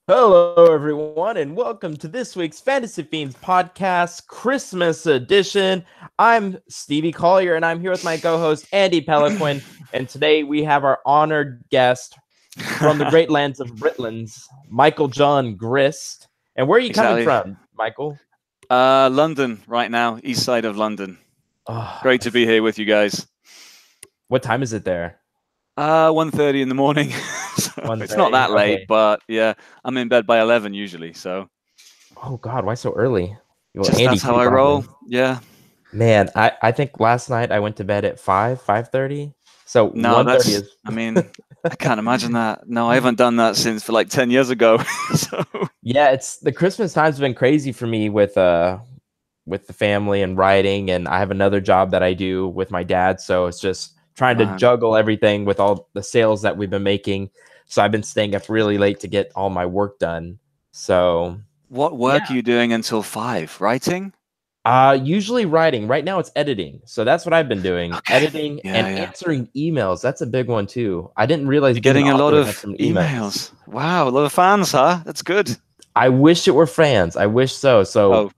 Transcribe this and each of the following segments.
Hello, everyone, and welcome to this week's Fantasy Fiends podcast, Christmas edition. I'm Stevie Collier, and I'm here with my co-host Andy Peliquin. And today we have our honored guest from the great lands of Britlands, Michael John Grist. And where are you coming from, Michael? London right now, east side of London. Great to be here with you guys. What time is it there? 1:30 in the morning. So it's not that late, but yeah, I'm in bed by 11 usually. So. Oh God, why so early? Well, Andy, that's how I roll. Yeah. Man, I think last night I went to bed at 5:30. So no, that's. Is... I mean, I can't imagine that. No, I haven't done that since for like 10 years ago. So. Yeah, it's the Christmas time's been crazy for me with the family and writing, and I have another job that I do with my dad, so it's just trying to juggle everything with all the sales that we've been making. So I've been staying up really late to get all my work done. So what work are you doing until 5? Writing? Usually writing. Right now it's editing. So that's what I've been doing. Okay. Editing and answering emails. That's a big one too. I didn't realize you're getting a lot of emails. Wow, a lot of fans, huh? That's good. I wish it were fans. I wish so. So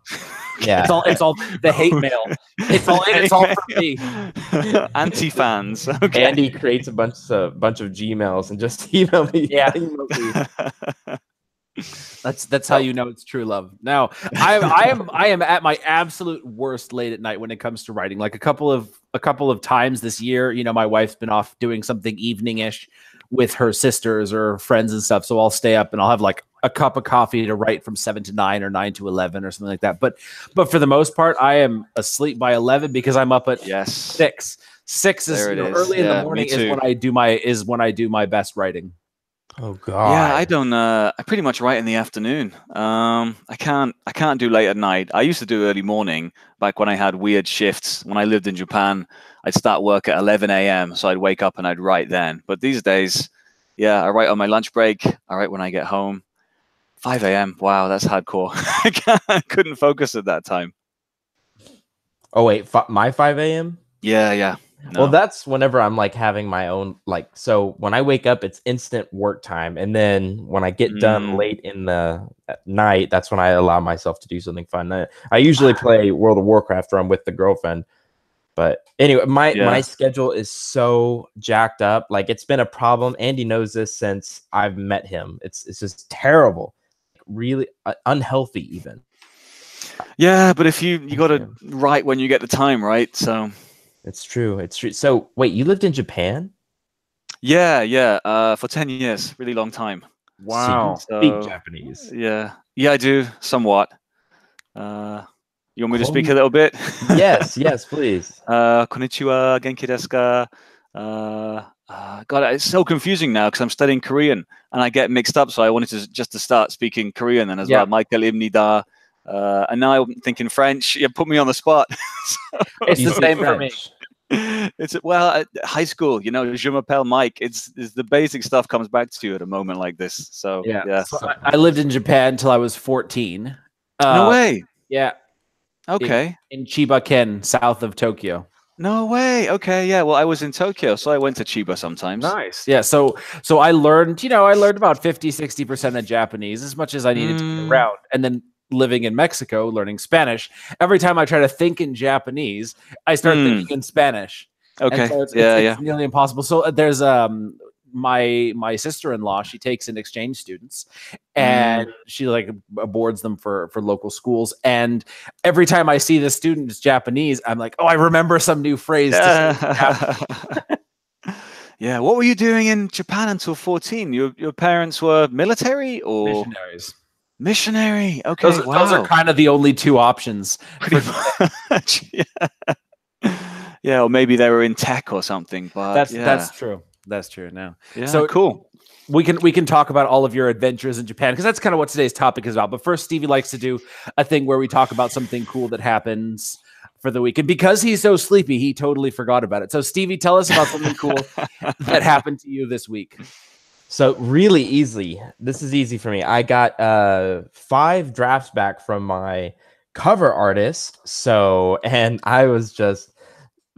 yeah, it's all the hate mail. It's all for me. Anti-fans. Okay. Andy creates a bunch of Gmails and just email me. Yeah. That's how you know it's true love. Now, I am at my absolute worst late at night when it comes to writing. Like a couple of times this year, you know, my wife's been off doing something evening-ish with her sisters or friends and stuff. So I'll stay up and I'll have like a cup of coffee to write from 7 to 9 or 9 to 11 or something like that. But for the most part, I am asleep by 11 because I'm up at 6. 6 is early in the morning is when I do my best writing. Oh God. Yeah, I don't. I pretty much write in the afternoon. I can't do late at night. I used to do early morning back when I had weird shifts. When I lived in Japan, I'd start work at 11 a.m. So I'd wake up and I'd write then. But these days, I write on my lunch break. I write when I get home. 5 a.m. Wow, that's hardcore. I couldn't focus at that time. Oh wait, my 5 a.m. Yeah. No. Well, that's whenever I'm like having my own, like, so when I wake up, it's instant work time. And then when I get done late in the night, that's when I allow myself to do something fun. I usually play World of Warcraft or I'm with the girlfriend. But anyway, my schedule is so jacked up. Like, it's been a problem. Andy knows this since I've met him. It's just terrible, really unhealthy even. Yeah, but if you got to write when you get the time, right? So... It's true. So, wait, you lived in Japan? Yeah. For 10 years, really long time. Wow. So you speak Japanese? Yeah, I do somewhat. You want me to speak a little bit? Yes, please. Konnichiwa, genki desu ka? God, it's so confusing now because I'm studying Korean and I get mixed up. So I wanted to start speaking Korean then as well. Michael Imnida. And now I'm thinking French. You put me on the spot. It's the same for me. It's at high school, you know, je m'appelle Mike. It's the basic stuff comes back to you at a moment like this. So yeah. So I lived in Japan until I was 14. No way. Yeah. Okay. In Chiba-ken, south of Tokyo. No way. Okay. Yeah. Well, I was in Tokyo, so I went to Chiba sometimes. Nice. Yeah. So I learned about 50-60% of Japanese, as much as I needed to get around, and then living in Mexico, learning Spanish, every time I try to think in Japanese, I start thinking in Spanish. Okay. So it's nearly impossible. So there's my sister-in-law, she takes in exchange students and she like boards them for local schools. And every time I see the student is Japanese, I'm like, oh, I remember some new phrase. Yeah. What were you doing in Japan until 14? Your parents were military or missionary? Okay, those are kind of the only two options. Pretty much, yeah, or maybe they were in tech or something. But that's true. That's true. Now, so cool. We can talk about all of your adventures in Japan because that's kind of what today's topic is about. But first, Stevie likes to do a thing where we talk about something cool that happens for the week, and because he's so sleepy, he totally forgot about it. So, Stevie, tell us about something cool that happened to you this week. So really easy. This is easy for me. I got 5 drafts back from my cover artist. And I was just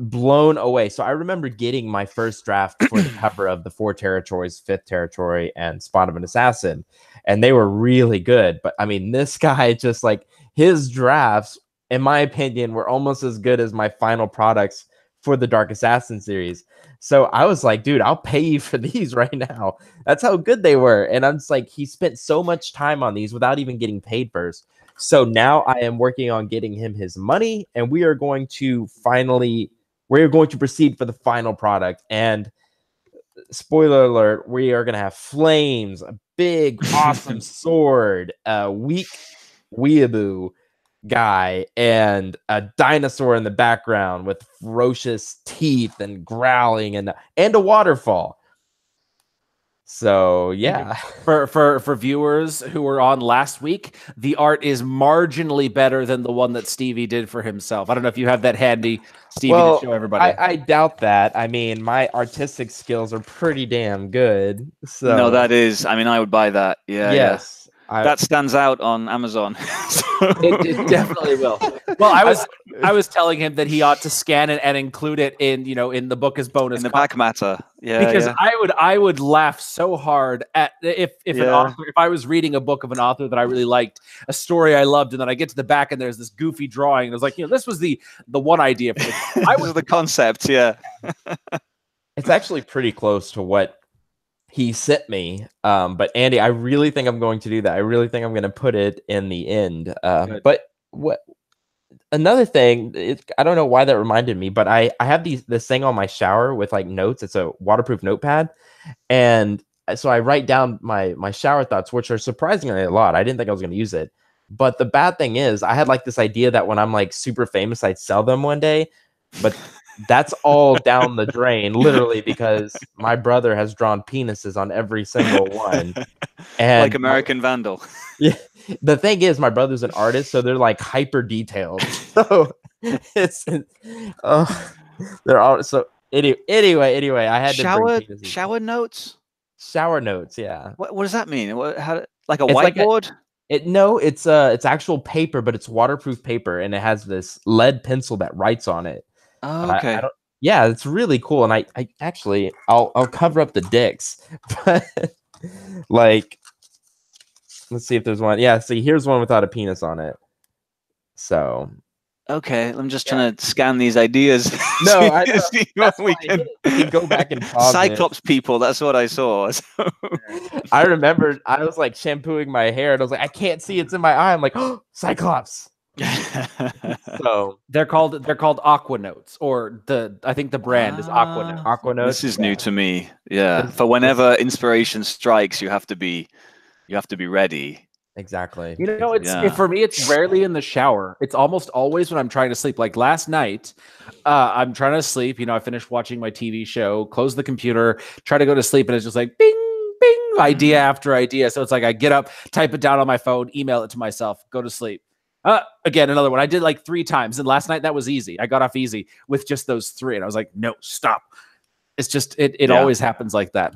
blown away. So I remember getting my first draft for the cover of the 4 territories, 5th territory, and Spawn of an Assassin, and they were really good. But I mean, this guy just like his drafts, in my opinion, were almost as good as my final products for the Dark Assassin series. So I was like, dude, I'll pay you for these right now. That's how good they were. And I'm just like, he spent so much time on these without even getting paid first. So now I am working on getting him his money, and we are going to proceed for the final product. And spoiler alert, we are going to have flames, a big, awesome sword, a weak weeaboo guy, and a dinosaur in the background with ferocious teeth and growling, and a waterfall. So yeah, for viewers who were on last week, the art is marginally better than the one that Stevie did for himself. I don't know if you have that handy, Stevie, to show everybody. I doubt that. I mean, my artistic skills are pretty damn good. So no, that is. I mean, I would buy that. Yeah. Yes. That stands out on Amazon. It definitely will. Well, I was telling him that he ought to scan it and include it in in the book as bonus in the back matter. Yeah, because I would laugh so hard at if an author, if I was reading a book of an author that I really liked, a story I loved, and then I get to the back and there's this goofy drawing, and I was like, this was the one idea for this. I was the concept. Yeah, it's actually pretty close to what he sent me, but Andy, I really think I'm going to do that. I really think I'm going to put it in the end. But what another thing, I don't know why that reminded me, but I have this thing on my shower with like notes. It's a waterproof notepad, and so I write down my shower thoughts, which are surprisingly a lot. I didn't think I was going to use it, but the bad thing is, I had like this idea that when I'm like super famous, I'd sell them one day, but that's all down the drain, literally, because my brother has drawn penises on every single one. And like American Vandal. Yeah. The thing is, my brother's an artist, so they're like hyper detailed. So they're all so anyway, I had shower notes. Shower notes, yeah. What does that mean? Like a whiteboard? It's actual paper, but it's waterproof paper, and it has this lead pencil that writes on it. Oh, okay. Yeah, it's really cool, and I actually I'll cover up the dicks, but like, let's see if there's one. Yeah, see, here's one without a penis on it. So okay, I'm just trying to scan these ideas. No, I know. We can go back and pause Cyclops people. That's what I saw. So. I remember I was like shampooing my hair, and I was like, I can't see, it's in my eye. I'm like, oh, Cyclops. So they're called Aqua Notes, or I think the brand is Aqua Notes. Aqua Notes. This is new to me. Yeah, for whenever inspiration strikes, you have to be ready. Exactly. For me, it's rarely in the shower. It's almost always when I'm trying to sleep. Like last night, I'm trying to sleep. I finished watching my TV show, close the computer, try to go to sleep, and it's just like bing, bing, idea after idea. So it's like I get up, type it down on my phone, email it to myself, go to sleep. Again, another one. I did like 3 times, and last night that was easy. I got off easy with just those 3, and I was like, no, stop. It's just it always happens like that.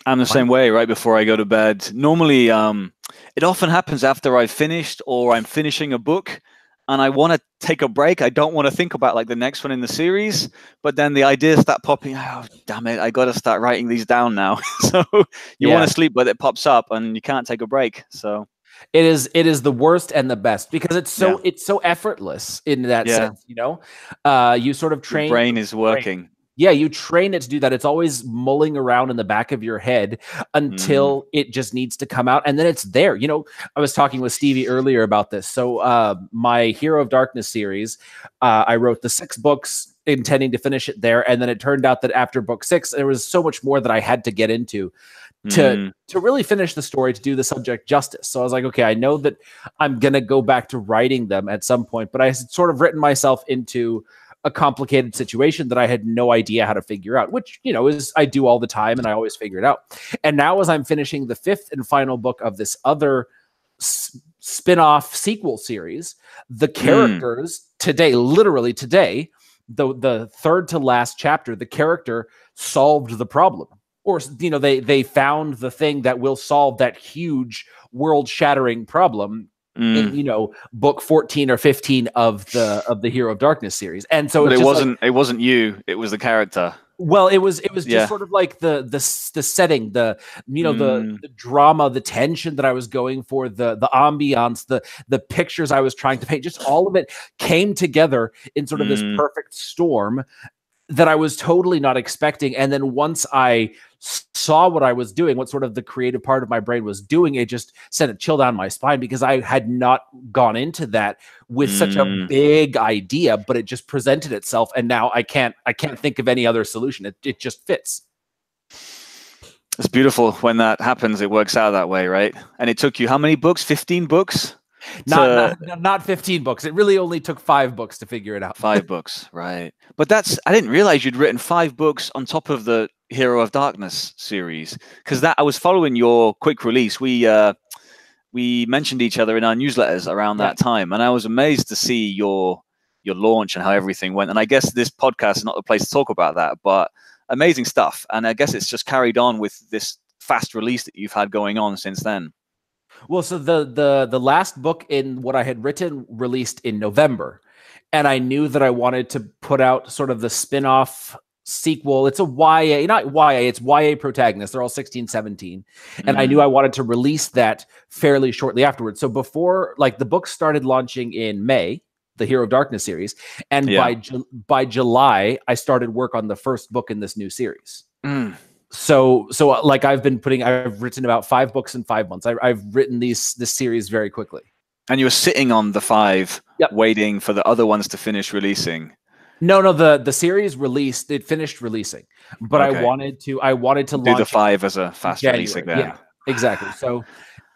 I'm the same way. Right before I go to bed, normally it often happens after I've finished or I'm finishing a book and I want to take a break. I don't want to think about like the next one in the series, but then the ideas start popping. Oh, damn it, I got to start writing these down now. So you want to sleep, but it pops up and you can't take a break. So it is the worst and the best, because it's so effortless in that sense. You sort of train. Your brain is working. Yeah, you train it to do that. It's always mulling around in the back of your head until it just needs to come out, and then it's there. I was talking with Stevie earlier about this. So my Hero of Darkness series, I wrote the 6 books intending to finish it there, and then it turned out that after book 6, there was so much more that I had to get into to really finish the story, to do the subject justice. So I was like, okay, I know that I'm going to go back to writing them at some point, but I had sort of written myself into a complicated situation that I had no idea how to figure out, which, is I do all the time and I always figure it out. And now, as I'm finishing the 5th and final book of this other spin-off sequel series, the characters literally today, the 3rd to last chapter, the character solved the problem. Or, they found the thing that will solve that huge world-shattering problem. in, you know, book 14 or 15 of the Hero of Darkness series. And so but it wasn't you, it was the character. Well, it was just sort of like the setting, the, you know, the drama, the tension that I was going for, the ambiance, the pictures I was trying to paint, just all of it came together in sort of this perfect storm that I was totally not expecting. And then once I saw what I was doing, what sort of the creative part of my brain was doing, it just sent a chill down my spine, because I had not gone into that with such a big idea, but it just presented itself. And now I can't think of any other solution. It just fits. It's beautiful when that happens. It works out that way, right? And it took you how many books? 15 books? Not 15 books. It really only took 5 books to figure it out. 5 books, right? But I didn't realize you'd written 5 books on top of the Hero of Darkness series, because I was following your quick release. We mentioned each other in our newsletters around that time, and I was amazed to see your launch and how everything went. And I guess this podcast is not the place to talk about that, but amazing stuff. And I guess it's just carried on with this fast release that you've had going on since then. Well, so the last book in what I had written released in November, and I knew that I wanted to put out sort of the spin-off sequel. It's a YA, not YA, it's YA protagonists. They're all 16, 17. And I knew I wanted to release that fairly shortly afterwards. So before, like, the book started launching in May, the Hero of Darkness series, and by July, I started work on the first book in this new series. So like I've written about 5 books in 5 months. I've written this series very quickly. And you were sitting on the 5, waiting for the other ones to finish releasing. No, the series released. It finished releasing, but I wanted to do launch the 5 as a fast releasing. Then, yeah, exactly. So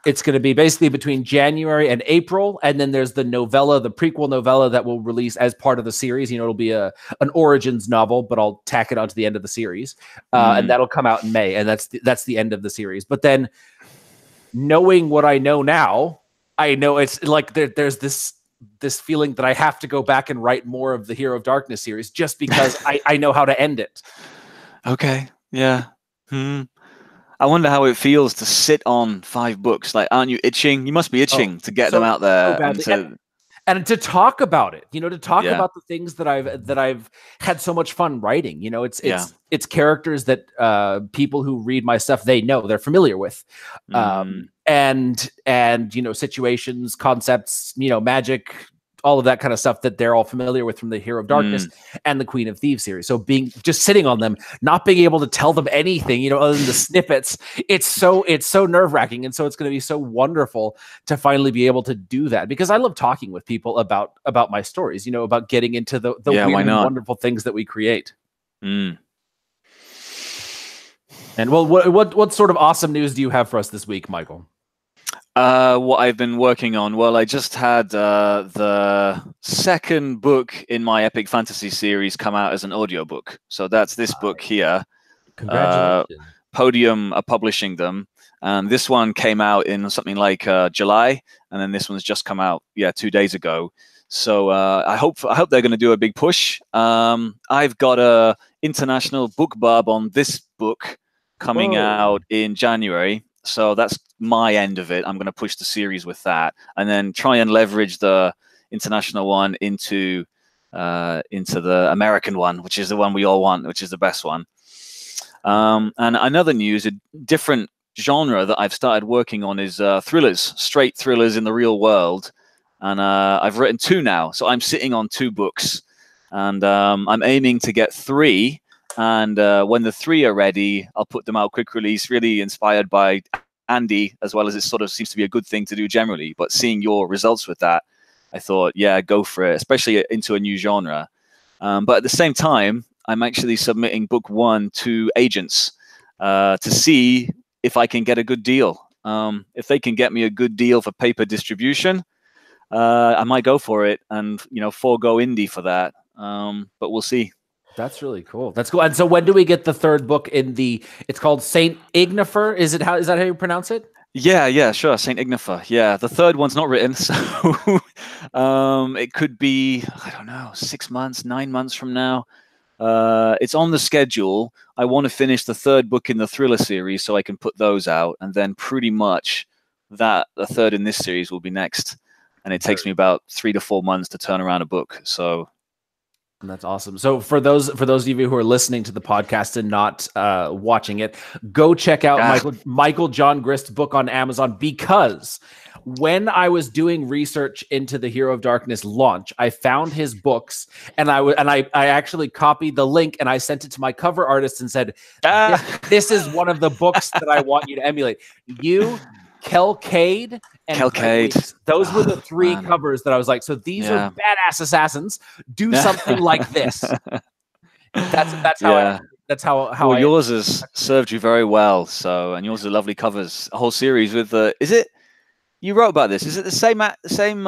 it's going to be basically between January and April, and then there's the novella, the prequel novella that will release as part of the series. You know, it'll be an origins novel, but I'll tack it onto the end of the series, and that'll come out in May, and that's the end of the series. But then, knowing what I know now, I know it's like there's this feeling that I have to go back and write more of the Hero of Darkness series, just because I know how to end it. Okay, yeah. I wonder how it feels to sit on 5 books. Like, aren't you itching? You must be itching to get them out there. And to talk about it, you know, to talk about the things that I've had so much fun writing. You know, it's characters that people who read my stuff, they're familiar with, and you know, situations, concepts, you know, magic, all of that kind of stuff that they're all familiar with from the Hero of Darkness and the Queen of Thieves series. So just sitting on them, not being able to tell them anything, you know, other than the snippets, it's so nerve-wracking. And so it's going to be so wonderful to finally be able to do that, because I love talking with people about my stories, you know, about getting into the weird and wonderful things that we create. And well, what sort of awesome news do you have for us this week, Michael? What I've been working on. Well, I just had the second book in my epic fantasy series come out as an audiobook. So that's this book here. Congratulations. Podium are publishing them. And this one came out in something like July, and then this one's just come out 2 days ago. So I hope they're going to do a big push. I've got a international book barb on this book coming out in January. So that's my end of it. I'm going to push the series with that, and then try and leverage the international one into the American one, which is the one we all want, which is the best one. And another news, a different genre that I've started working on is thrillers, straight thrillers in the real world. And I've written 2 now, so I'm sitting on 2 books, and I'm aiming to get 3. And when the 3 are ready, I'll put them out quick release, really inspired by Andy, as well as it sort of seems to be a good thing to do generally. But seeing your results with that, I thought, go for it, especially into a new genre. But at the same time, I'm actually submitting book 1 to agents to see if I can get a good deal. If they can get me a good deal for paper distribution, I might go for it and, you know, forego indie for that. But we'll see. That's really cool. That's cool. And so when do we get the 3rd book in it's called Saint Ignifer? Is that how you pronounce it? Yeah, sure. Saint Ignifer. Yeah. The 3rd one's not written. So it could be, I don't know, 6 months, 9 months from now. It's on the schedule. I want to finish the 3rd book in the thriller series so I can put those out. And then pretty much the 3rd in this series will be next. and it takes me about 3 to 4 months to turn around a book. So that's awesome. So for those of you who are listening to the podcast and not watching it, go check out Michael John Grist's book on Amazon, because when I was doing research into the Hero of Darkness launch, I found his books, and I actually copied the link and I sent it to my cover artist and said, this is one of the books that I want you to emulate. You, Kelcade, and Kelcade. Those were the three covers that I was like, so these are badass assassins. Do something like this. That's how yours has served you very well. So, and yours are lovely covers. A whole series with is it? You wrote about this. Is it the same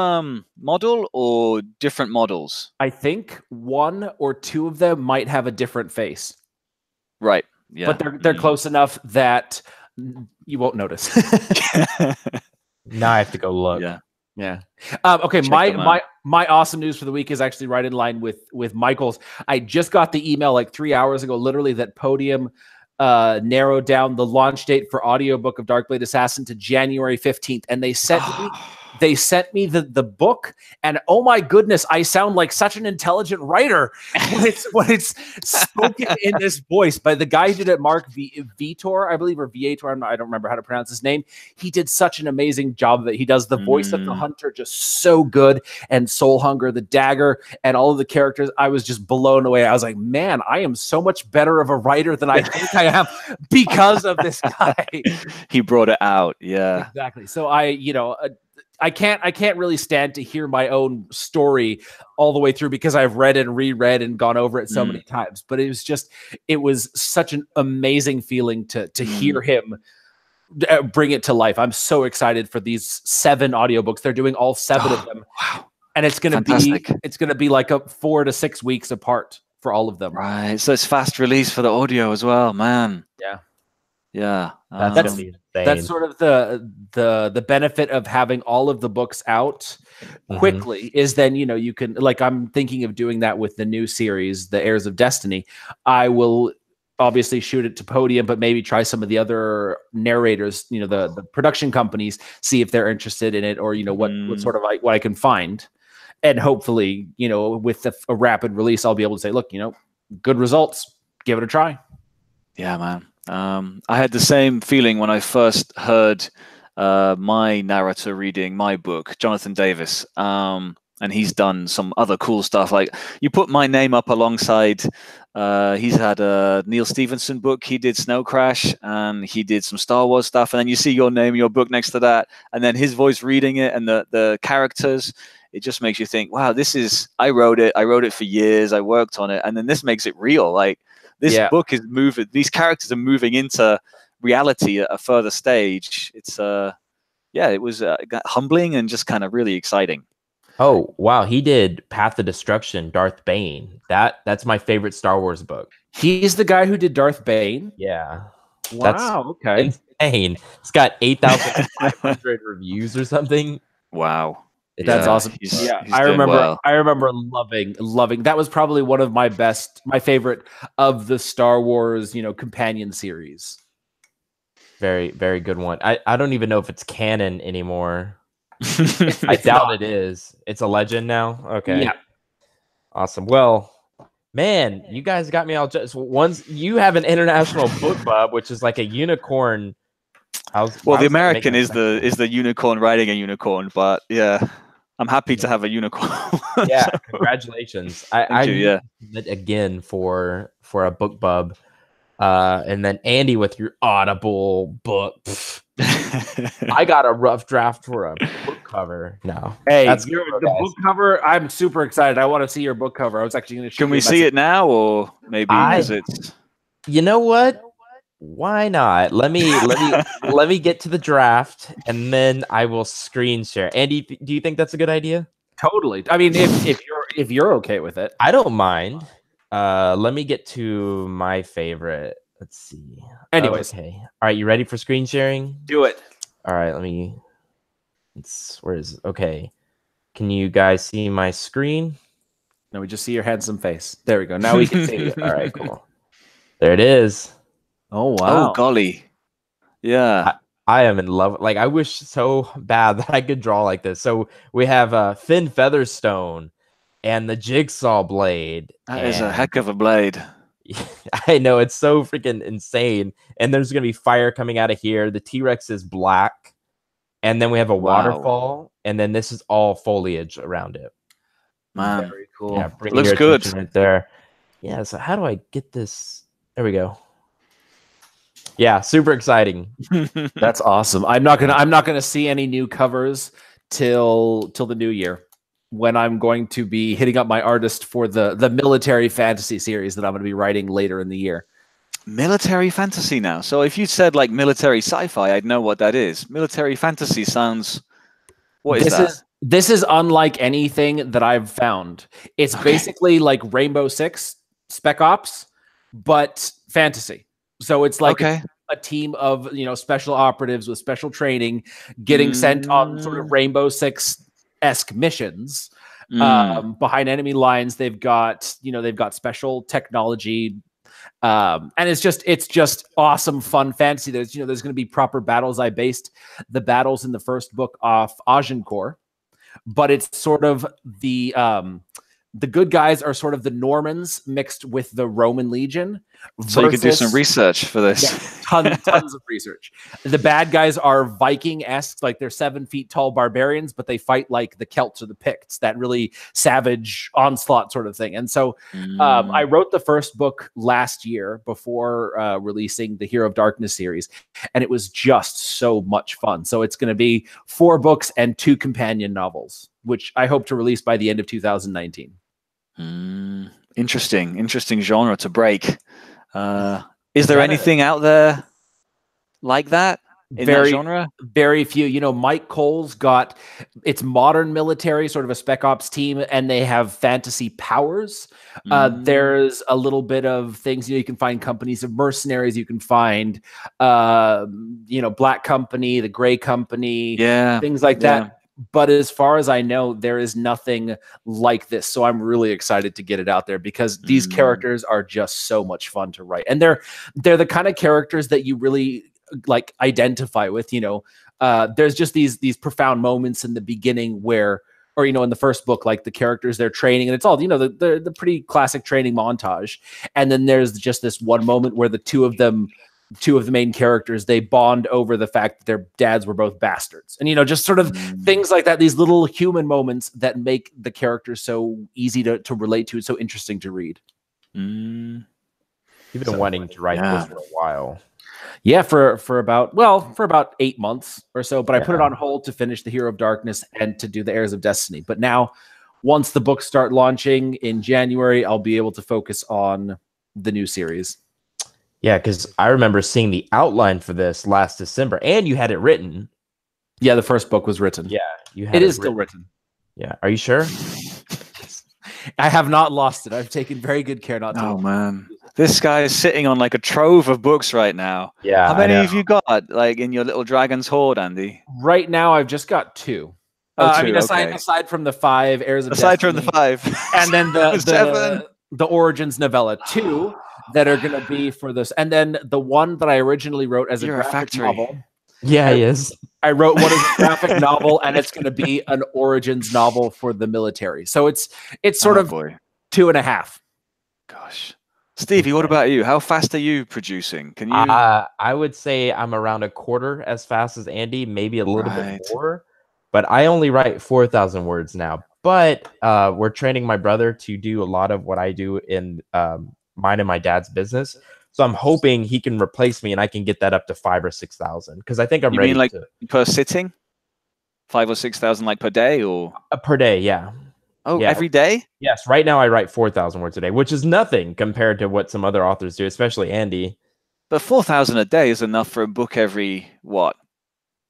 model or different models? I think one or two of them might have a different face. Right. Yeah. But they're close enough that you won't notice. Now I have to go look. Yeah. Okay. My awesome news for the week is actually right in line with Michael's. I just got the email like 3 hours ago, literally, that Podium narrowed down the launch date for audiobook of Darkblade Assassin to January 15th, and they sent me the book, and oh my goodness, I sound like such an intelligent writer when it's spoken in this voice by the guy who did it, Mark Vitor, I believe, or Viator. I don't remember how to pronounce his name. He did such an amazing job of it. He does the voice of the hunter just so good, and Soul Hunger, the dagger, and all of the characters. I was just blown away. I was like, man, I am so much better of a writer than I think I am because of this guy. He brought it out. Yeah, exactly. So I can't really stand to hear my own story all the way through, because I've read and reread and gone over it so many times. But it was such an amazing feeling to hear him bring it to life. I'm so excited for these 7 audiobooks. They're doing all 7 of them. Wow. And it's going to be like 4 to 6 weeks apart for all of them. Right. So it's fast release for the audio as well, man. Yeah. Yeah. That's sort of the benefit of having all of the books out quickly, is then, you can, like, I'm thinking of doing that with the new series, The Heirs of Destiny. I will obviously shoot it to Podium, but maybe try some of the other narrators, the production companies, see if they're interested in it, or, what sort of what I can find. And hopefully, with a rapid release, I'll be able to say, look, good results, give it a try. Yeah, man. I had the same feeling when I first heard my narrator reading my book, Jonathan Davis, and he's done some other cool stuff. Like, you put my name up alongside, he's had a Neil Stephenson book, he did Snow Crash, and he did some Star Wars stuff, and then you see your name, your book next to that, and then his voice reading it, and the characters. It just makes you think, wow, I wrote it for years, I worked on it, and then this makes it real. Like, this book is moving, these characters are moving into reality at a further stage. It's it was humbling and just kind of really exciting. Oh wow, he did Path of Destruction, Darth Bane. That's my favorite Star Wars book. He's the guy who did Darth Bane? Yeah. Wow, okay. Insane. It's got 8,500 reviews or something. Wow. That's awesome. He's I remember loving. That was probably one of my favorite of the Star Wars, companion series. Very, very good one. I don't even know if it's canon anymore. I doubt it is. It's a legend now. Okay. Yeah. Awesome. Well, man, you guys got me all just once. You have an international book club, which is like a unicorn. The American is the unicorn riding a unicorn, but yeah. I'm happy to have a unicorn. Yeah, congratulations. I submit again for a book bub. And then Andy with your Audible book. I got a rough draft for a book cover. No. Hey, the book cover, I'm super excited. I want to see your book cover. I was actually going to Can we see it now, or maybe because it's... You know what? Why not? Let me get to the draft, and then I will screen share. Andy, do you think that's a good idea? Totally. I mean, if you're okay with it, I don't mind. Let me get to my favorite. Let's see. Anyways, okay. All right, you ready for screen sharing? Do it. All right, okay. Can you guys see my screen? No, we just see your handsome face. There we go. Now we can see it. All right, cool. There it is. Oh wow! Oh golly, yeah. I am in love. Like, I wish so bad that I could draw like this. So we have Finn Featherstone and the Jigsaw blade. That is a heck of a blade. I know, it's so freaking insane. And there's gonna be fire coming out of here. The T-Rex is black, and then we have a waterfall, and then this is all foliage around it. Man, very cool. Yeah, looks good right there. Yeah. So how do I get this? There we go. Yeah, super exciting. That's awesome. I'm not gonna see any new covers till the new year, when I'm going to be hitting up my artist for the military fantasy series that I'm going to be writing later in the year. Military fantasy now. So if you said like military sci-fi, I'd know what that is. Military fantasy sounds. What is that? This is unlike anything that I've found. It's basically like Rainbow Six Spec Ops, but fantasy. So it's like a team of special operatives with special training getting sent on sort of Rainbow Six-esque missions behind enemy lines. They've got special technology, and it's just awesome, fun fantasy. There's going to be proper battles. I based the battles in the first book off Agincourt, but it's sort of the good guys are sort of the Normans mixed with the Roman Legion. So you could do some research for this. Yeah, tons of research. The bad guys are Viking-esque, like they're 7 feet tall barbarians, but they fight like the Celts or the Picts, that really savage onslaught sort of thing. And so I wrote the first book last year before releasing the Hero of Darkness series, and it was just so much fun. So it's going to be 4 books and 2 companion novels, which I hope to release by the end of 2019. Interesting genre to break. Is there anything out there like that in that genre? Very few. Mike Cole's got it's modern military, sort of a spec ops team, and they have fantasy powers. There's a little bit of things. You can find companies of mercenaries. You can find, Black Company, the Gray Company, things like that. But as far as I know, there is nothing like this. So I'm really excited to get it out there because these characters are just so much fun to write. And they're the kind of characters that you really like identify with. There's just these profound moments in the beginning where, or in the first book, like the characters they're training, and it's all the pretty classic training montage. And then there's just this one moment where the two of the main characters, they bond over the fact that their dads were both bastards, and just sort of things like that, these little human moments that make the characters so easy to relate to, so interesting to read. You've been wanting to write this for a while. Yeah, for about 8 months or so, but I put it on hold to finish the Hero of Darkness and to do the Heirs of Destiny. But now, once the books start launching in January, I'll be able to focus on the new series. Yeah, because I remember seeing the outline for this last December, and you had it written. Yeah, the first book was written. Yeah, it is still written. Yeah, are you sure? I have not lost it. I've taken very good care not to. Oh man, this guy is sitting on like a trove of books right now. Yeah, how many have you got, like in your little dragon's hoard, Andy? Right now, I've just got 2. I mean, aside from the 5 Heirs of Destiny, aside from the 5, and then the Origins novella, 2 that are going to be for this, and then the one that I originally wrote as a graphic novel. Yeah, he is. I wrote one as a graphic novel, and it's going to be an Origins novel for the military. So it's sort of 2.5. Gosh, Stevie, what about you? How fast are you producing? Can you? I would say I'm around a quarter as fast as Andy, maybe a little bit more. But I only write 4,000 words now. But we're training my brother to do a lot of what I do in mine and my dad's business. So I'm hoping he can replace me and I can get that up to 5,000 or 6,000 because I think I'm ready. You mean like per sitting? 5,000 or 6,000 like per day, or per day? Yeah. Oh, yeah. Every day? Yes. Right now I write 4,000 words a day, which is nothing compared to what some other authors do, especially Andy. But 4,000 a day is enough for a book every what?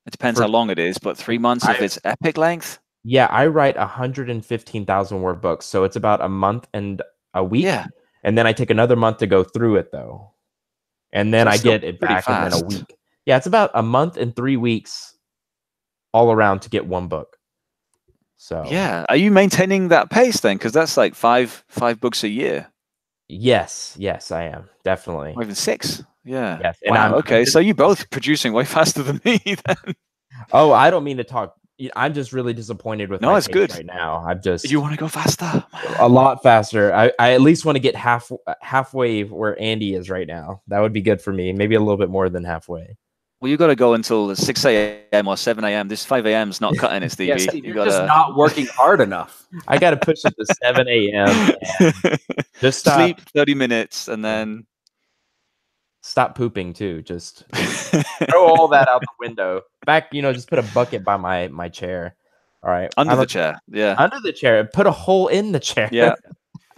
It depends how long it is, but 3 months if it's epic length. Yeah, I write 115,000 word books, so it's about a month and a week. Yeah. And then I take another month to go through it, though. And then I get it back in a week. Yeah, it's about a month and 3 weeks all around to get one book. So yeah, are you maintaining that pace then? Because that's like five books a year. Yes, I am definitely. Or even 6. Yeah. Yes, and Wow. I'm Okay. just, So you both producing way faster than me then. oh, I don't mean to talk. I'm just really disappointed with No, my it's pace good. right now. I'm You just want to go faster? a lot faster. I at least want to get halfway where Andy is right now. That would be good for me. Maybe a little bit more than halfway. Well, you got to go until 6 a.m. or 7 a.m. This 5 a.m. is not cutting it, Yes, Stevie. You you're got just to not working hard enough. I got to push it to 7 a.m. and just sleep stop. 30 minutes and then Stop pooping too. Just throw all that out the window. Back, just put a bucket by my chair. All right. under the chair. Yeah. Under the chair. Put a hole in the chair. Yeah.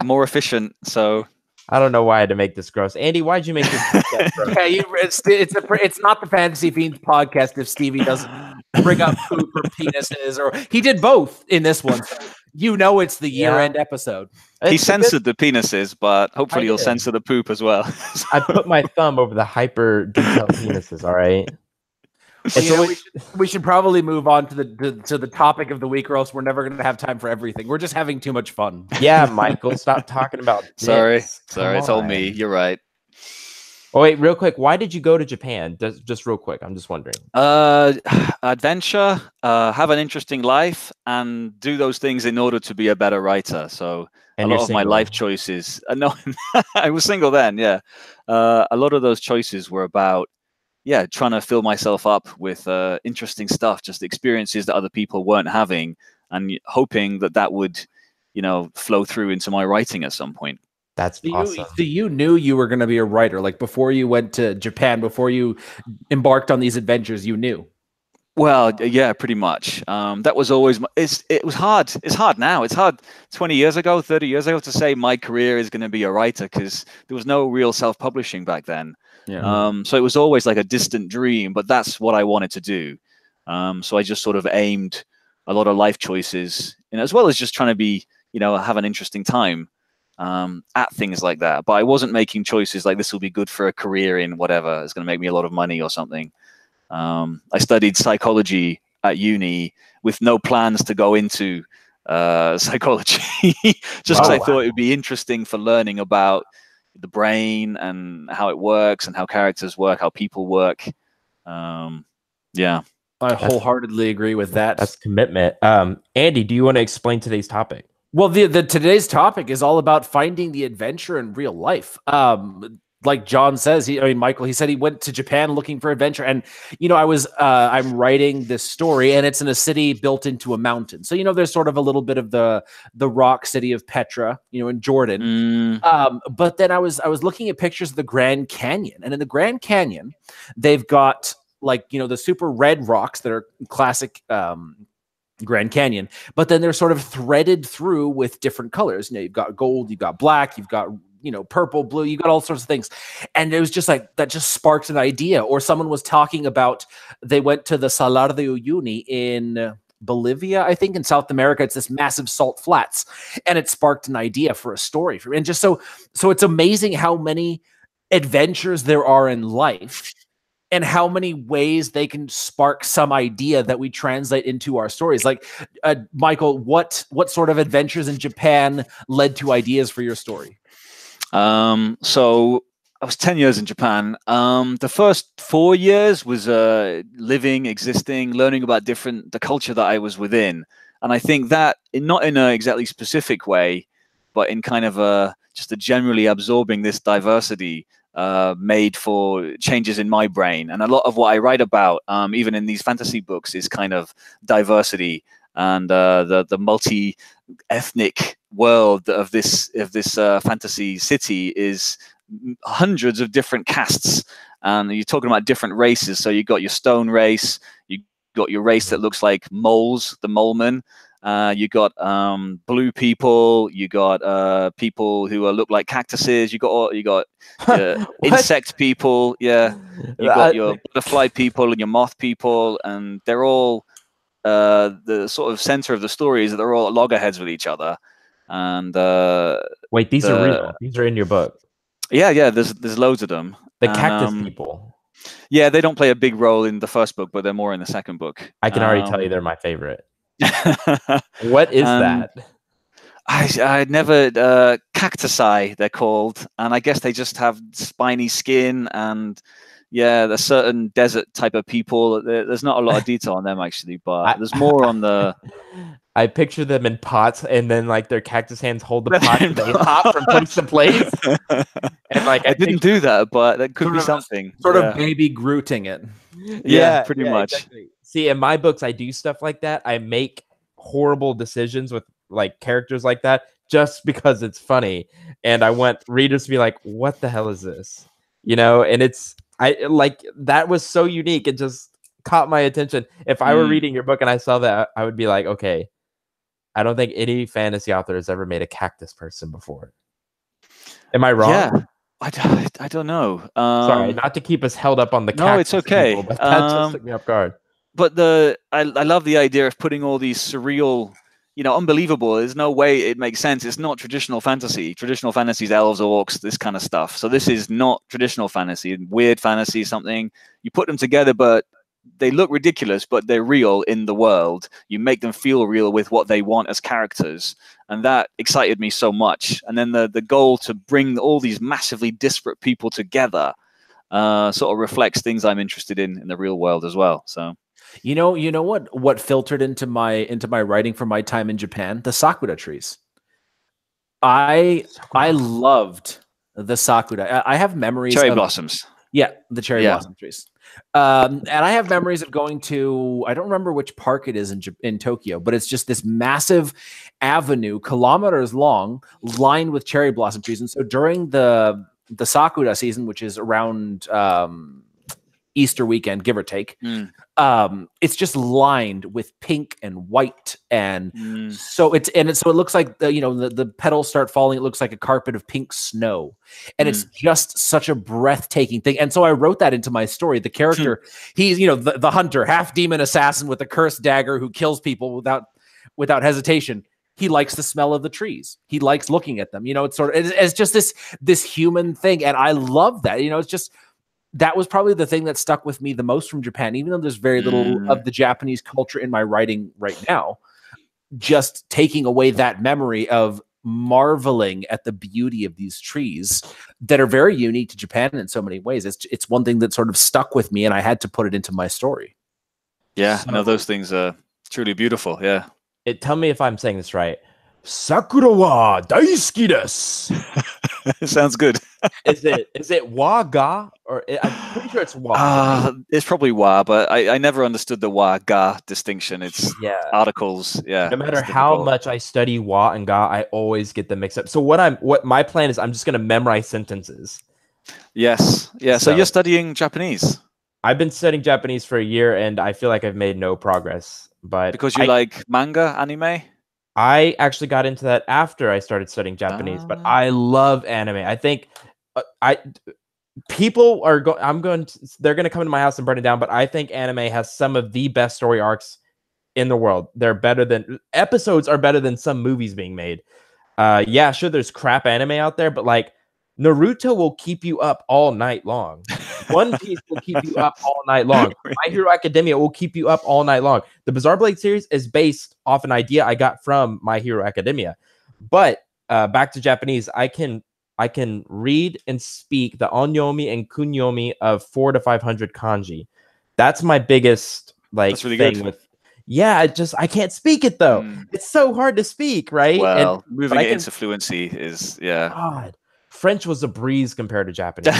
More efficient. So I don't know why I had to make this gross. Andy, why'd you make this gross? Yeah, it's not the Fantasy Fiends podcast if Stevie doesn't bring up poop or penises, or he did both in this one. So it's the year-end episode. He censored the penises, but hopefully he'll did. censor the poop as well. I put my thumb over the hyper detailed penises. All right. We should probably move on to the topic of the week, or else we're never going to have time for everything. We're just having too much fun. Yeah, Michael, stop talking about dicks. Sorry, Come it's all on. me. You're right. Oh wait, real quick. Why did you go to Japan? Just real quick. I'm just wondering. Adventure, have an interesting life, and do those things in order to be a better writer. So And a lot of my life choices. No, I was single then. Yeah, a lot of those choices were about trying to fill myself up with interesting stuff, just experiences that other people weren't having, and hoping that would, flow through into my writing at some point. That's awesome. So you knew you were going to be a writer, like before you went to Japan, before you embarked on these adventures, you knew. Well, yeah, pretty much. That was always. It was hard. It's hard now. It's hard 20 years ago, 30 years ago to say my career is going to be a writer, because there was no real self-publishing back then. Yeah. So it was always like a distant dream, but that's what I wanted to do. So I just sort of aimed a lot of life choices, as well as just trying to be, have an interesting time at things like that. But I wasn't making choices like this will be good for a career in whatever. It's going to make me a lot of money or something. I studied psychology at uni with no plans to go into psychology, just because I thought it would be interesting for learning about the brain and how it works and how characters work, how people work. Yeah. I wholeheartedly agree with that. That's commitment. Andy, do you want to explain today's topic? Well, the today's topic is all about finding the adventure in real life. Like John says, Michael, he said he went to Japan looking for adventure. And, I'm writing this story, and it's in a city built into a mountain. So, there's sort of a little bit of the rock city of Petra, in Jordan. But then I was looking at pictures of the Grand Canyon, and in the Grand Canyon, they've got the super red rocks that are classic, Grand Canyon, but then they're sort of threaded through with different colors. You've got gold, you've got black, you've got purple, blue, you got all sorts of things. And it was just like that just sparked an idea. Or someone was talking about they went to the Salar de Uyuni in Bolivia, I think, in South America. It's this massive salt flats, and it sparked an idea for a story for me. And just so it's amazing how many adventures there are in life, and how many ways they can spark some idea that we translate into our stories. Like, Michael, what sort of adventures in Japan led to ideas for your story? So I was 10 years in Japan. The first 4 years was living, existing, learning about the culture that I was within. And I think that, not in an exactly specific way, but in kind of just a generally absorbing this diversity, made for changes in my brain. And a lot of what I write about, even in these fantasy books, is kind of diversity and the multi-ethnic world of this fantasy city is hundreds of different castes. And you're talking about different races. So you got your stone race, you got your race that looks like moles, the molemen. You got blue people. You got people who look like cactuses. You got insect people. Yeah, you got your butterfly people and your moth people, and they're all the sort of center of the story is that they're all at loggerheads with each other. And wait, these are real. These are in your book. Yeah. There's loads of them. The cactus people. Yeah, they don't play a big role in the first book, but they're more in the second book. I can already tell you they're my favorite. What is that? I never cactusi they're called, and I guess they just have spiny skin and yeah, there's certain desert type of people. There's not a lot of detail on them actually, but there's more on the. I picture them in pots, and then like their cactus hands hold the pot, and they hop from place to place. And like I didn't do that, but that could be something. Sort of baby Grooting it. Yeah, pretty much. Exactly. See, in my books, I do stuff like that. I make horrible decisions with like characters like that just because it's funny, and I want readers to be like, "What the hell is this?" You know, and I like that was so unique. It just caught my attention. If I were reading your book and I saw that, I would be like, "Okay, I don't think any fantasy author has ever made a cactus person before." Am I wrong? Yeah. I don't know. Sorry, not to keep us held up on the cactus. No, it's okay. People, but that just took me off guard. But I love the idea of putting all these surreal, unbelievable. There's no way it makes sense. It's not traditional fantasy. Traditional fantasy is elves, orcs, this kind of stuff. So this is not traditional fantasy, weird fantasy, something. You put them together, but they look ridiculous, but they're real in the world. You make them feel real with what they want as characters. And that excited me so much. And then the goal to bring all these massively disparate people together sort of reflects things I'm interested in the real world as well. So. You know what filtered into my writing from my time in Japan? The sakura trees. I loved the sakura. I have memories cherry blossoms. Yeah, the cherry blossom trees. And I have memories of going to, I don't remember which park it is in Tokyo, but it's just this massive avenue, kilometers long, lined with cherry blossom trees. And so during the sakura season, which is around Easter weekend, give or take, it's just lined with pink and white, and so it looks like the petals start falling. It looks like a carpet of pink snow, and it's just such a breathtaking thing. And so I wrote that into my story. The character, he's the hunter, half demon assassin with a cursed dagger who kills people without hesitation. He likes the smell of the trees. He likes looking at them. It's just this human thing, and I love that. It's just. That was probably the thing that stuck with me the most from Japan, even though there's very little of the Japanese culture in my writing right now. Just taking away that memory of marveling at the beauty of these trees that are very unique to Japan in so many ways. It's one thing that sort of stuck with me, and I had to put it into my story. Yeah, no, those things are truly beautiful. Yeah. Tell me if I'm saying this right. Sakura wa daisuki desu. Sounds good. Is it wa ga, or I'm pretty sure it's wa. It's probably wa, but I never understood the wa ga distinction. It's articles. Yeah. No matter how much I study wa and ga, I always get them mixed up. So what my plan is, I'm just gonna memorize sentences. Yes. Yeah. So you're studying Japanese. I've been studying Japanese for a year, and I feel like I've made no progress. But because you like manga, anime. I actually got into that after I started studying Japanese, but I love anime. I think people are they're going to come to my house and burn it down, but I think anime has some of the best story arcs in the world. Episodes are better than some movies being made. Yeah, sure, there's crap anime out there, but like Naruto will keep you up all night long. One Piece will keep you up all night long. My Hero Academia will keep you up all night long. The Bizarre Blade series is based off an idea I got from My Hero Academia. But back to Japanese, I can read and speak the onyomi and kunyomi of 400 to 500 kanji. That's my biggest That's really thing good. with. Yeah, I can't speak it though. It's so hard to speak, right? Well, moving it into fluency is God. French was a breeze compared to Japanese.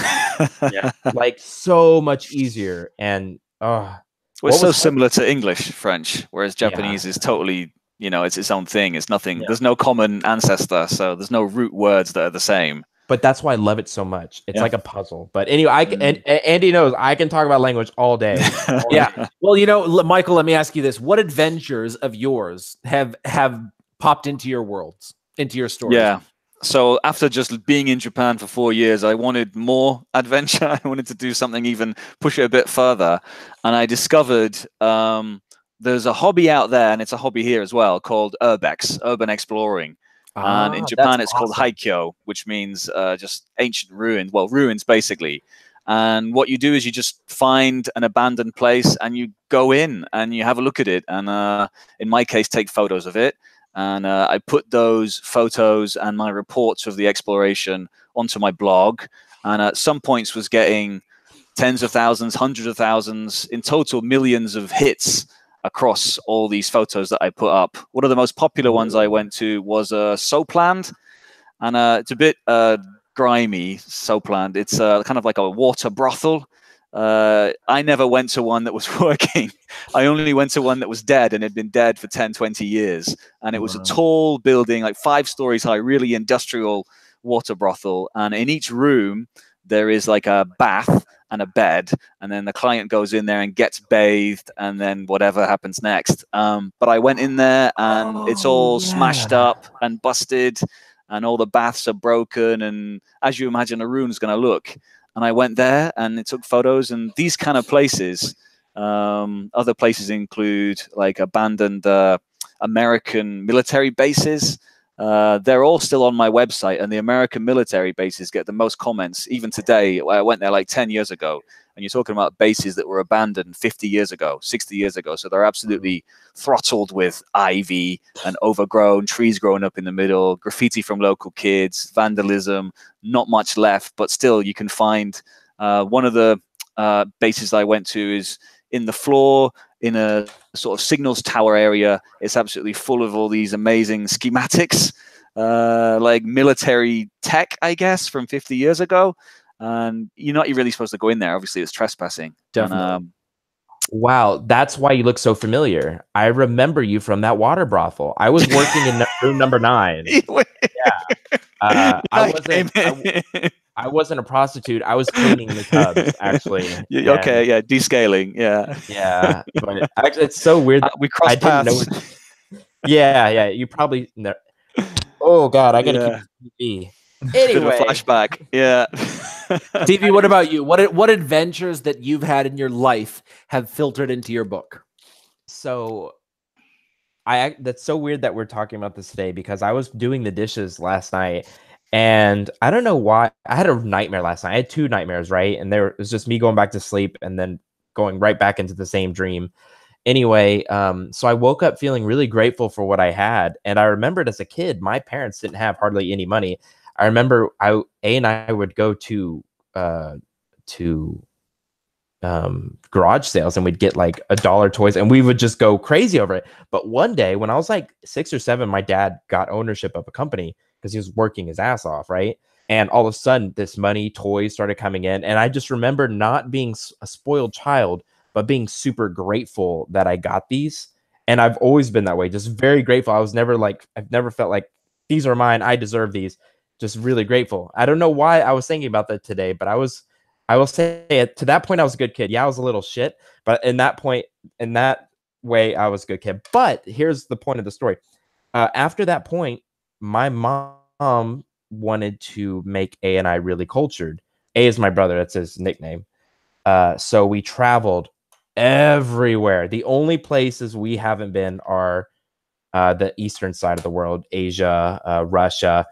Like so much easier, and it's so similar to English, French, whereas Japanese is totally, it's its own thing. It's nothing. There's no common ancestor, so there's no root words that are the same. But that's why I love it so much. It's like a puzzle. But anyway, and Andy knows I can talk about language all day. Well, Michael, let me ask you this: what adventures of yours have popped into your worlds, into your stories? Yeah. So after just being in Japan for 4 years, I wanted more adventure. I wanted to do something, even push it a bit further. And I discovered there's a hobby out there, and it's a hobby here as well, called urbex, urban exploring. And in Japan, it's called haikyo, which means just ancient ruins. Well, ruins, basically. And what you do is you just find an abandoned place, and you go in, and you have a look at it. And in my case, take photos of it. and I put those photos and my reports of the exploration onto my blog, and at some points was getting tens of thousands, hundreds of thousands, in total millions of hits across all these photos that I put up. One of the most popular ones I went to was Soapland, and it's a bit grimy, Soapland. It's kind of like a water brothel. I never went to one that was working. I only went to one that was dead and had been dead for 10, 20 years. And it was a tall building, like 5 stories high, really industrial water brothel. And in each room, there is like a bath and a bed. And then the client goes in there and gets bathed, and then whatever happens next. But I went in there and it's all smashed up and busted, and all the baths are broken. And as you imagine a room's going to look. And I went there and it took photos, and these kind of places, other places include like abandoned American military bases. They're all still on my website, and the American military bases get the most comments even today. I went there like 10 years ago, and you're talking about bases that were abandoned 50 years ago, 60 years ago. So they're absolutely throttled with ivy and overgrown, trees growing up in the middle, graffiti from local kids, vandalism, not much left, but still you can find one of the bases I went to is in the floor in a sort of signals tower area. It's absolutely full of all these amazing schematics, like military tech, I guess, from 50 years ago. And you're not really supposed to go in there. Obviously, it's trespassing. Definitely. And, wow, that's why you look so familiar. I remember you from that water brothel. I was working in room number 9. Yeah. I wasn't a prostitute. I was cleaning the tubs, actually. Okay, yeah, descaling, yeah. Yeah, but actually, it's so weird that we crossed paths. Yeah, you probably know. Oh, God, I gotta keep TV. Anyway. Flashback, yeah. TV, what about you? What adventures that you've had in your life have filtered into your book? So, that's so weird that we're talking about this today, because I was doing the dishes last night, and I don't know why. I had a nightmare last night. I had 2 nightmares, right? And it was just me going back to sleep and then going right back into the same dream. Anyway, so I woke up feeling really grateful for what I had. And I remembered as a kid, my parents didn't have hardly any money. I remember A and I would go to garage sales, and we'd get like $1 toys, and we would just go crazy over it. But one day when I was like 6 or 7, my dad got ownership of a company because he was working his ass off, right? And all of a sudden, this money, toys started coming in, and I just remember not being a spoiled child, but being super grateful that I got these. And I've always been that way, just very grateful. I've never felt like these are mine, I deserve these. Just really grateful. I don't know why I was thinking about that today, but I will say to that point, I was a good kid. Yeah, I was a little shit, but in that way, I was a good kid. But here's the point of the story. After that point, my mom wanted to make A and I really cultured. A is my brother. That's his nickname. So we traveled everywhere. The only places we haven't been are the eastern side of the world, Asia, Russia.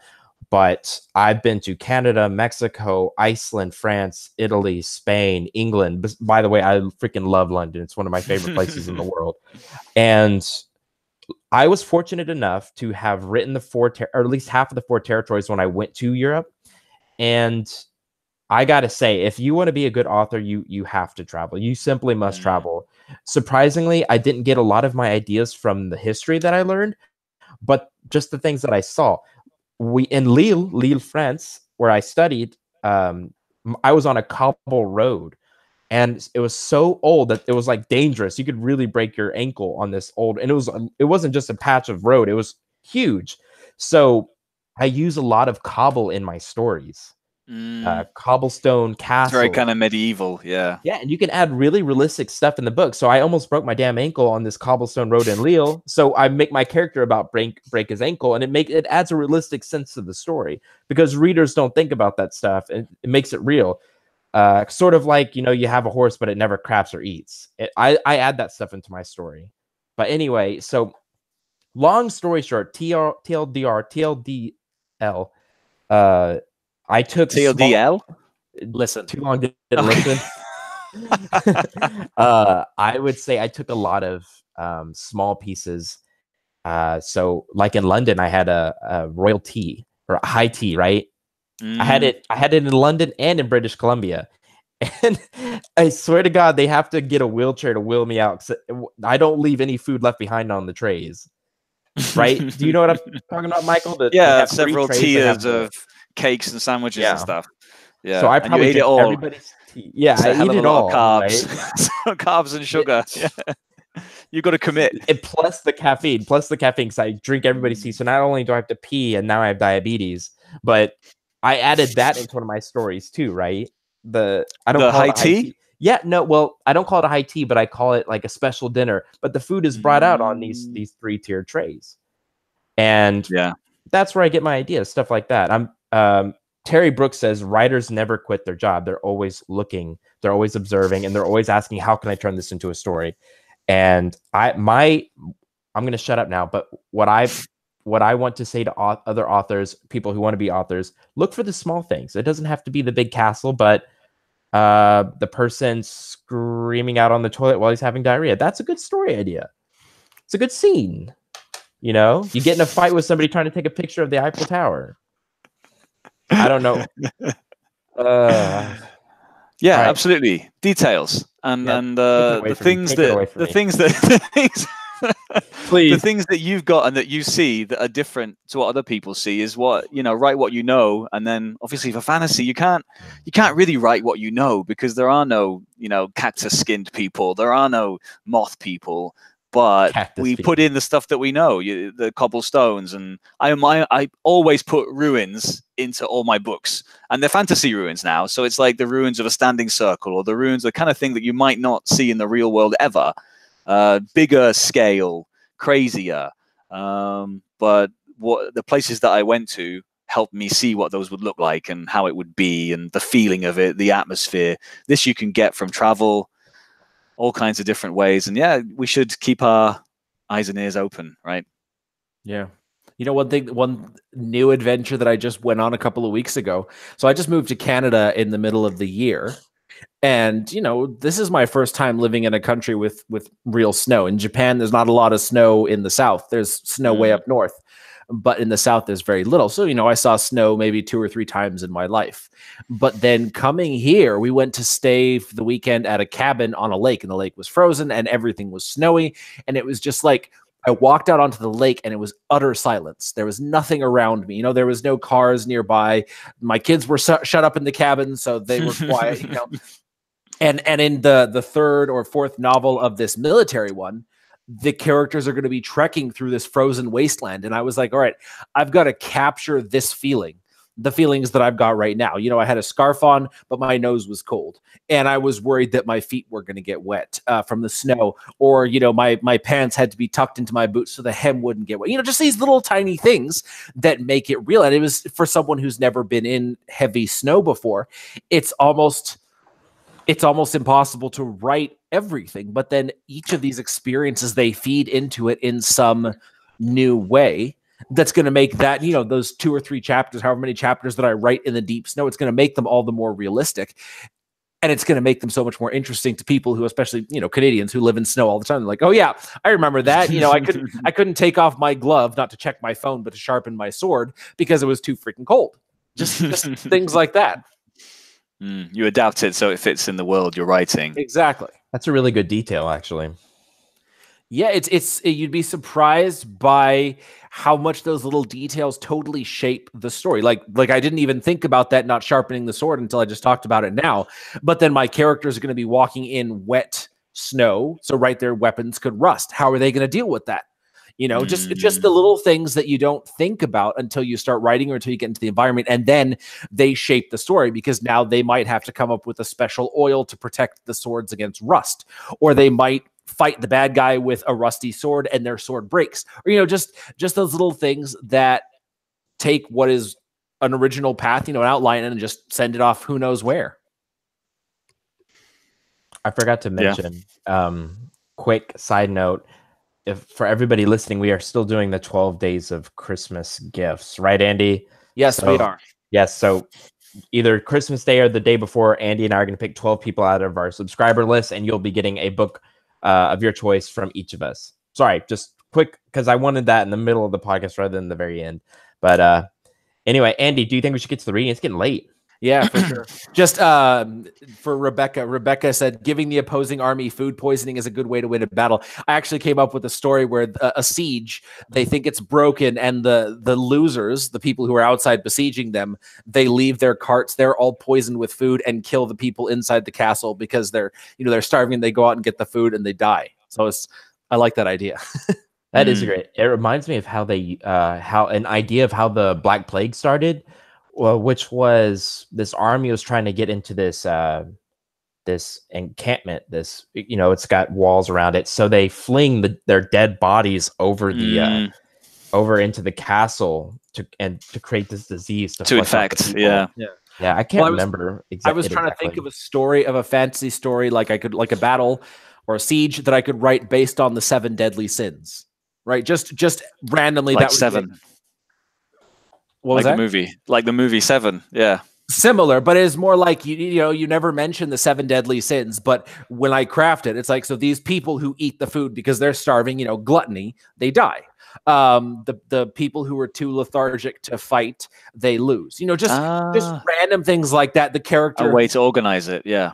But I've been to Canada, Mexico, Iceland, France, Italy, Spain, England. By the way, I freaking love London. It's one of my favorite places in the world. And I was fortunate enough to have written the 4, or at least half of the 4 territories when I went to Europe. And I got to say, if you want to be a good author, you have to travel. You simply must travel. Surprisingly, I didn't get a lot of my ideas from the history that I learned, but just the things that I saw. In Lille, France, where I studied, I was on a cobble road, and it was so old that it was like dangerous. You could really break your ankle on this old, and it wasn't just a patch of road; it was huge. So I use a lot of cobble in my stories. Cobblestone castle. It's very kind of medieval, yeah. Yeah, and you can add really realistic stuff in the book. So I almost broke my damn ankle on this cobblestone road in Lille. So I make my character about break his ankle, and it adds a realistic sense to the story, because readers don't think about that stuff, and it makes it real. Sort of like, you have a horse, but it never craps or eats. I add that stuff into my story. But anyway, so long story short, TLDL. I took TLDL. Listen, too long didn't listen. I would say I took a lot of small pieces So like in London, I had a royal tea or a high tea, right? I had it in London and in British Columbia. And I swear to God, they have to get a wheelchair to wheel me out. I don't leave any food left behind on the trays. Right? Do you know what I'm talking about, Michael? Yeah, several tiers of cakes and sandwiches and stuff. Yeah. So I probably ate it all. Everybody's tea. Yeah, I eat eat it a lot all. of carbs, right? carbs and sugar. Yeah. You got to commit. And plus the caffeine, because I drink everybody's tea. So not only do I have to pee and now I have diabetes, but I added that into one of my stories too, right? I don't call high it tea. tea. Yeah, no, well, I don't call it a high tea, but I call it like a special dinner. But the food is brought out on these 3-tiered trays, and that's where I get my ideas, stuff like that. Terry Brooks says writers never quit their job. They're always looking, they're always observing, and they're always asking, how can I turn this into a story? And I'm going to shut up now, but what I want to say to other authors, people who want to be authors, look for the small things. It doesn't have to be the big castle, but the person screaming out on the toilet while he's having diarrhea. That's a good story idea. It's a good scene. You know, you get in a fight with somebody trying to take a picture of the Eiffel Tower. I don't know. Yeah, right. Absolutely. Details and the things that you've got and that you see that are different to what other people see is what, write what you know. And then obviously for fantasy, you can't really write what you know, because there are no, cactus skinned people. There are no moth people. But put in the stuff that we know, the cobblestones, and I always put ruins into all my books, and they're fantasy ruins now. So it's like the ruins of a standing circle, or the ruins, the kind of thing that you might not see in the real world ever. Bigger scale, crazier. But the places that I went to helped me see what those would look like and how it would be, and the feeling of it, the atmosphere. This you can get from travel. All kinds of different ways. And yeah, we should keep our eyes and ears open, right? Yeah. One new adventure that I just went on a couple of weeks ago. So I just moved to Canada in the middle of the year. And, this is my first time living in a country with real snow. In Japan, there's not a lot of snow in the south. There's snow way up north. But in the south, there's very little. So, I saw snow maybe 2 or 3 times in my life. But then coming here, we went to stay for the weekend at a cabin on a lake, and the lake was frozen and everything was snowy. And it was just like, I walked out onto the lake and it was utter silence. There was nothing around me. There was no cars nearby. My kids were shut up in the cabin, so they were quiet, And in the third or fourth novel of this military one, the characters are going to be trekking through this frozen wasteland. And I was like, all right, I've got to capture this feeling, the feelings that I've got right now. I had a scarf on, but my nose was cold. And I was worried that my feet were going to get wet from the snow. Or, my pants had to be tucked into my boots so the hem wouldn't get wet. Just these little tiny things that make it real. And it was, for someone who's never been in heavy snow before, it's almost impossible to write everything, but then each of these experiences, they feed into it in some new way that's going to make that, those 2 or 3 chapters, however many chapters that I write in the deep snow, it's going to make them all the more realistic. And it's going to make them so much more interesting to people who, especially, Canadians who live in snow all the time. They're like, oh yeah, I remember that. I couldn't take off my glove, not to check my phone, but to sharpen my sword because it was too freaking cold. Just things like that. You adapt it so it fits in the world you're writing. Exactly. That's a really good detail, actually. Yeah, it's you'd be surprised by how much those little details totally shape the story. Like I didn't even think about that, not sharpening the sword, until I just talked about it now. But then my characters are going to be walking in wet snow, so their weapons could rust. How are they going to deal with that? Just the little things that you don't think about until you start writing or until you get into the environment, and then they shape the story, because now they might have to come up with a special oil to protect the swords against rust, or they might fight the bad guy with a rusty sword and their sword breaks, or just those little things that take what is an original path, an outline, and just send it off who knows where. I forgot to mention, quick side note. For everybody listening, we are still doing the 12 days of Christmas gifts, right, Andy? Yes, we are. Yes, so either Christmas Day or the day before, Andy and I are going to pick 12 people out of our subscriber list, and you'll be getting a book of your choice from each of us. Sorry, just quick because I wanted that in the middle of the podcast rather than the very end. But anyway, Andy, do you think we should get to the reading? It's getting late. Yeah, for sure. Just for Rebecca said, giving the opposing army food poisoning is a good way to win a battle. I actually came up with a story where a siege, they think it's broken, and the losers, the people who are outside besieging them, they leave their carts. They're all poisoned with food and kill the people inside the castle because they're starving. They go out and get the food and they die. So I like that idea. That is great. It reminds me of how an idea of how the Black Plague started. Well, which was this army was trying to get into this this encampment. This, it's got walls around it, so they fling their dead bodies over the over into the castle to create this disease to infect. Yeah. I can't remember exactly. I was trying to think of a story, of a fantasy story, like a battle or a siege that I could write based on the 7 deadly sins. Right, just randomly, like that was 7. What was like that? Like the movie 7, yeah. Similar, but it's more like you never mention the 7 deadly sins, but when I craft it, it's like, so these people who eat the food because they're starving, gluttony, they die. The people who are too lethargic to fight, they lose. Just random things like that. The character, a way to organize it, yeah,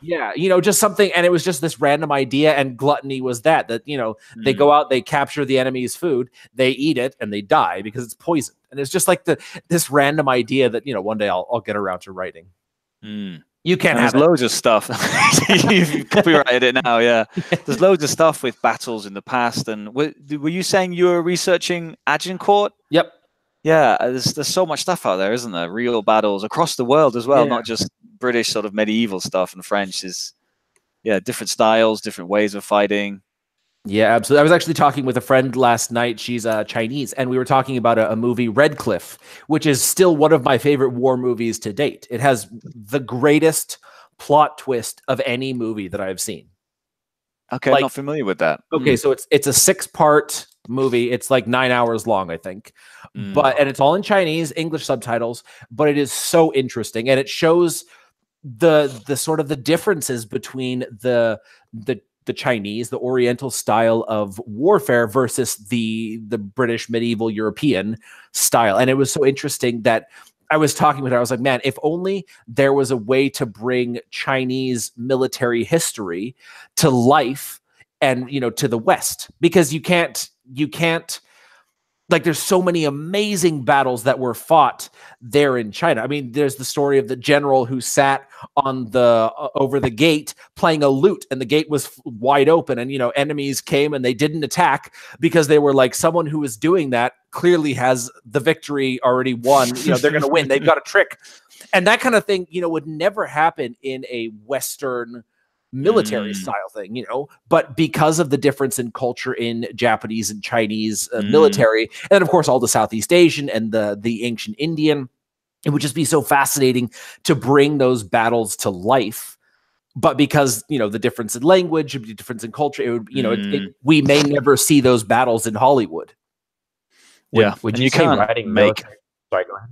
just something, and it was just this random idea, and gluttony was that they go out, they capture the enemy's food, they eat it, and they die because it's poisoned. And it's just like this random idea that one day I'll get around to writing. You can't have loads of stuff. You've copyrighted it now, yeah. There's loads of stuff with battles in the past. And were you saying you were researching Agincourt? Yep. Yeah, there's so much stuff out there, isn't there? Real battles across the world as well, not just British sort of medieval stuff and French. Different styles, different ways of fighting. Yeah, absolutely. I was actually talking with a friend last night. She's Chinese, and we were talking about a movie, Red Cliff, which is still one of my favorite war movies to date. It has the greatest plot twist of any movie that I've seen. Okay, I'm not familiar with that. Okay, so it's a 6-part movie. It's like 9 hours long, I think. And it's all in Chinese, English subtitles, but it is so interesting, and it shows the sort of the differences between the Chinese, the Oriental style of warfare versus the British medieval European style. And it was so interesting that I was talking with her. I was like, man, if only there was a way to bring Chinese military history to life and, to the West, because you can't, like, there's so many amazing battles that were fought there in China. I mean, there's the story of the general who sat on over the gate playing a lute, and the gate was wide open, and enemies came and they didn't attack because they were like, someone who is doing that clearly has the victory already won. They're going to win. They've got a trick, and that kind of thing, would never happen in a Western military style thing, but because of the difference in culture in Japanese and Chinese military, and of course all the Southeast Asian and the ancient Indian, it would just be so fascinating to bring those battles to life. But because the difference in language, the difference in culture, it would we may never see those battles in Hollywood. Would you say writing military? Sorry, go ahead.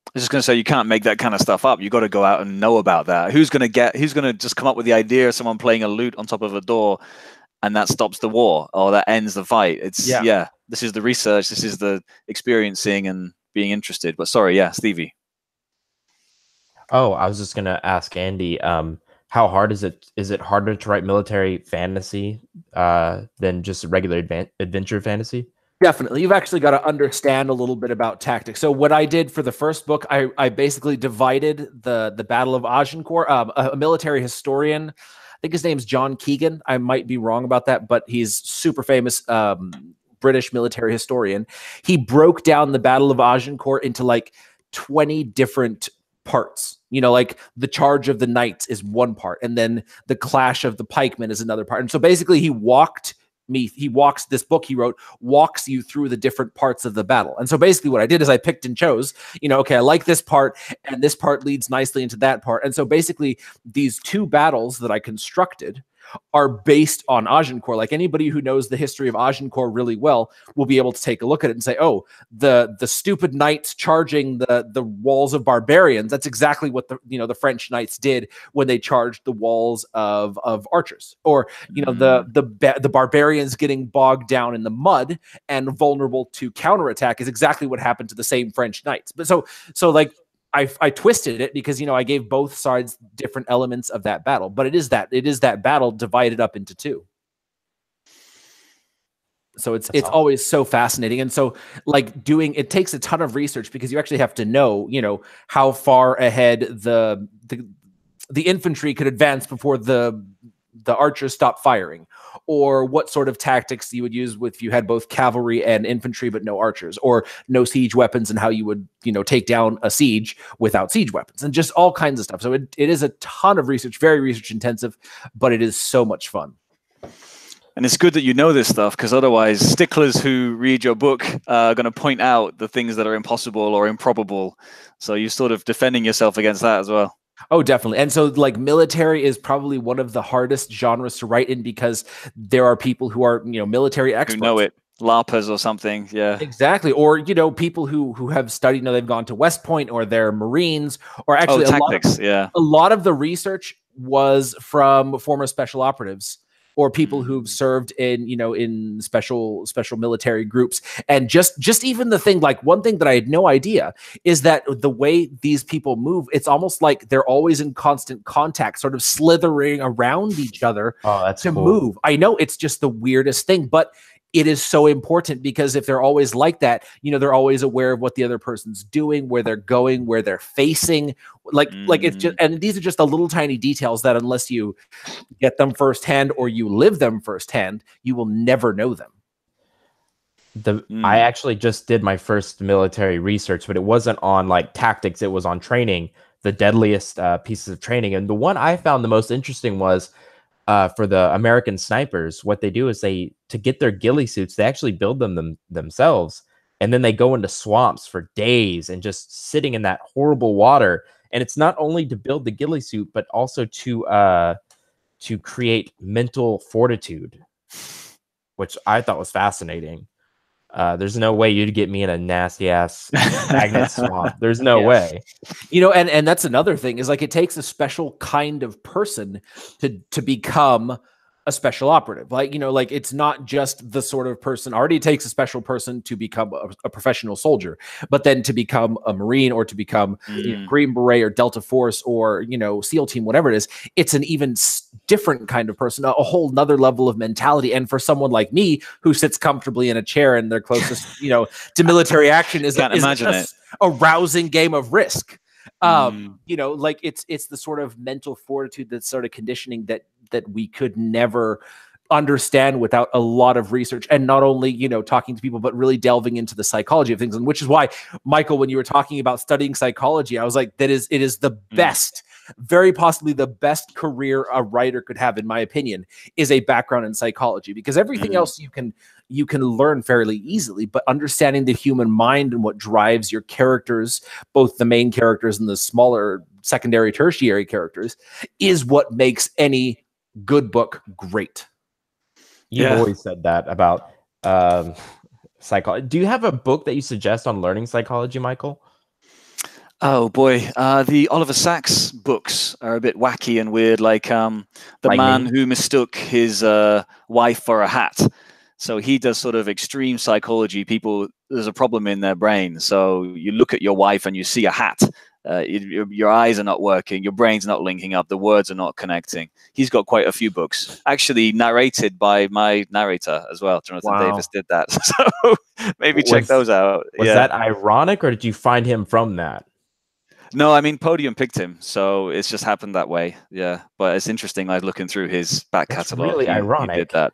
I was just going to say, you can't make that kind of stuff up. You got to go out and know about that. Who's going to just come up with the idea of someone playing a lute on top of a door, and that stops the war or that ends the fight? This is the research. This is the experiencing and being interested. But sorry, Stevie. Oh, I was just going to ask Andy, how hard is it? Is it harder to write military fantasy than just regular adventure fantasy? Definitely. You've actually got to understand a little bit about tactics. So what I did for the first book, I basically divided the Battle of Agincourt. A military historian, I think his name's John Keegan. I might be wrong about that, but he's super famous British military historian. He broke down the Battle of Agincourt into like 20 different parts. Like the charge of the knights is one part, and then the clash of the pikemen is another part. And so basically this book he wrote walks you through the different parts of the battle. And so basically what I did is I picked and chose, okay, I like this part, and this part leads nicely into that part. And so basically these 2 battles that I constructed are based on Agincourt. Like anybody who knows the history of Agincourt really well will be able to take a look at it and say, oh, the stupid knights charging the walls of barbarians, that's exactly what the French knights did when they charged the walls of archers. Or the barbarians getting bogged down in the mud and vulnerable to counterattack is exactly what happened to the same French knights. But so like I twisted it because I gave both sides different elements of that battle, but it is that battle divided up into two. So it's awesome. Always so fascinating. And so like it takes a ton of research because you actually have to know, how far ahead the infantry could advance before the archers stop firing, or what sort of tactics you would use if you had both cavalry and infantry but no archers, or no siege weapons, and how you would take down a siege without siege weapons, and just all kinds of stuff. So it is a ton of research, very research intensive, but it is so much fun. And it's good that you know this stuff, because otherwise sticklers who read your book are going to point out the things that are impossible or improbable. So you're sort of defending yourself against that as well. Oh, definitely. And so like military is probably one of the hardest genres to write in, because there are people who are, military experts. Who know it. LARPers or something. Yeah, exactly. Or, people who have studied, they've gone to West Point, or they're Marines, or actually tactics. A lot of the research was from former special operatives, or people who've served in, in special military groups. And just even the thing, like one thing that I had no idea is that the way these people move, it's almost like they're always in constant contact, sort of slithering around each other to move. I know it's just the weirdest thing, but it is so important, because if they're always like that, they're always aware of what the other person's doing, where they're going, where they're facing. Like it's just, and these are just the little tiny details that unless you get them firsthand or you live them firsthand, you will never know them. I actually just did my first military research, but it wasn't on like tactics. It was on training, the deadliest pieces of training. And the one I found the most interesting was for the American snipers. What they do is to get their ghillie suits, they actually build them themselves. And then they go into swamps for days and just sitting in that horrible water. And it's not only to build the ghillie suit, but also to create mental fortitude, which I thought was fascinating. There's no way you'd get me in a nasty ass magnet swamp. There's no way. And that's another thing, is like it takes a special kind of person to become a special operative. Like, like it's not just the sort of person. Already takes a special person to become a professional soldier, but then to become a Marine, or to become Green Beret or Delta Force, or SEAL team, whatever it is, it's an even different kind of person, a whole nother level of mentality. And for someone like me, who sits comfortably in a chair, and their closest to military action is a rousing game of Risk. Like it's the sort of mental fortitude, that sort of conditioning that we could never understand without a lot of research, and not only talking to people, but really delving into the psychology of things. And which is why, Michael, when you were talking about studying psychology, I was like, it is the best, very possibly the best career a writer could have, in my opinion, is a background in psychology, because everything else you can learn fairly easily, but understanding the human mind and what drives your characters, both the main characters and the smaller secondary, tertiary characters, is what makes any good book great. You've always said that about psychology. Do you have a book that you suggest on learning psychology, Michael? Oh boy, the Oliver Sacks books are a bit wacky and weird. Like the man who mistook his wife for a hat. So he does sort of extreme psychology. People, there's a problem in their brain. So you look at your wife and you see a hat. Your eyes are not working. Your brain's not linking up. The words are not connecting. He's got quite a few books, actually narrated by my narrator as well. Jonathan Davis did that. So maybe check those out. Was that ironic, or did you find him from that? No, I mean, Podium picked him, so it's just happened that way. Yeah, but it's interesting. Like looking through his back catalog, really ironic. He did that.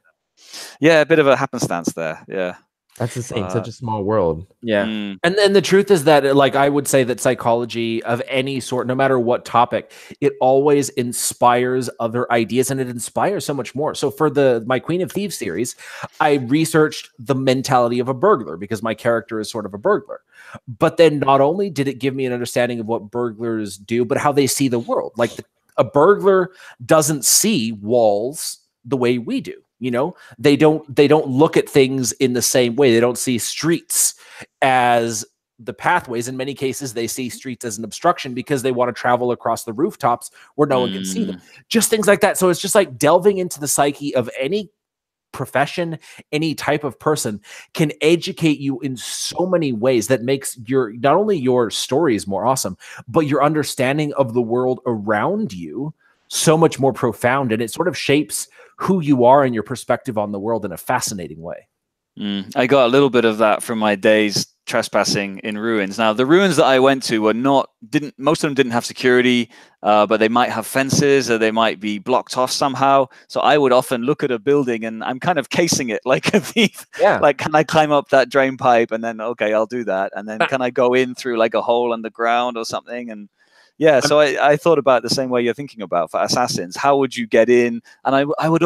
Yeah, a bit of a happenstance there. Yeah, that's the same. Such a small world. Yeah, and then the truth is that, like, I would say that psychology of any sort, no matter what topic, it always inspires other ideas, and it inspires so much more. So for my Queen of Thieves series, I researched the mentality of a burglar, because my character is sort of a burglar. But then not only did it give me an understanding of what burglars do, but how they see the world. Like a burglar doesn't see walls the way we do. You know, they don't look at things in the same way. They don't see streets as the pathways. In many cases, they see streets as an obstruction because they want to travel across the rooftops where no one can see them. Just things like that. So it's just like delving into the psyche of any profession, any type of person can educate you in so many ways that makes your, not only your stories more awesome, but your understanding of the world around you so much more profound. And it sort of shapes who you are and your perspective on the world in a fascinating way. I got a little bit of that from my days trespassing in ruins. Now, the ruins that I went to were most of them didn't have security, but they might have fences or they might be blocked off somehow. So I would often look at a building and I'm kind of casing it like a thief. Yeah. Like, can I climb up that drain pipe? And then, okay, I'll do that. And then can I go in through like a hole in the ground or something? And yeah, so I thought about it the same way you're thinking about for assassins. How would you get in? And I would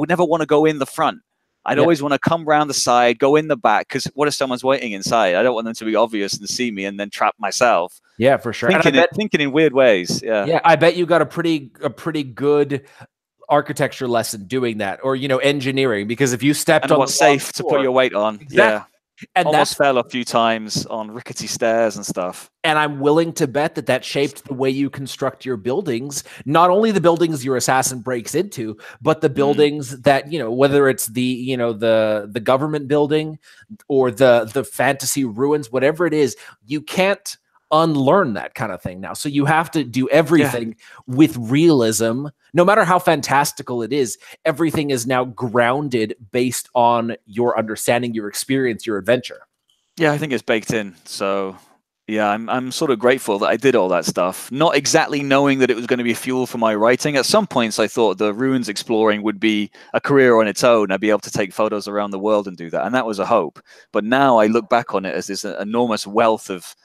never want to go in the front. I'd always want to come around the side, go in the back, because what if someone's waiting inside? I don't want them to be obvious and see me and then trap myself. Yeah, for sure. Thinking in weird ways. Yeah. Yeah, I bet you got a pretty good architecture lesson doing that, or engineering, because if you stepped on what's safe to put your weight on. Exactly. Yeah. And almost fell a few times on rickety stairs and stuff. And I'm willing to bet that shaped the way you construct your buildings. Not only the buildings your assassin breaks into, but the buildings that, whether it's the government building or the fantasy ruins, whatever it is, you can't unlearn that kind of thing now. So you have to do everything with realism. No matter how fantastical it is, everything is now grounded based on your understanding, your experience, your adventure. Yeah, I think it's baked in. So yeah, I'm sort of grateful that I did all that stuff, not exactly knowing that it was going to be fuel for my writing. At some points, I thought the ruins exploring would be a career on its own. I'd be able to take photos around the world and do that. And that was a hope. But now I look back on it as this enormous wealth of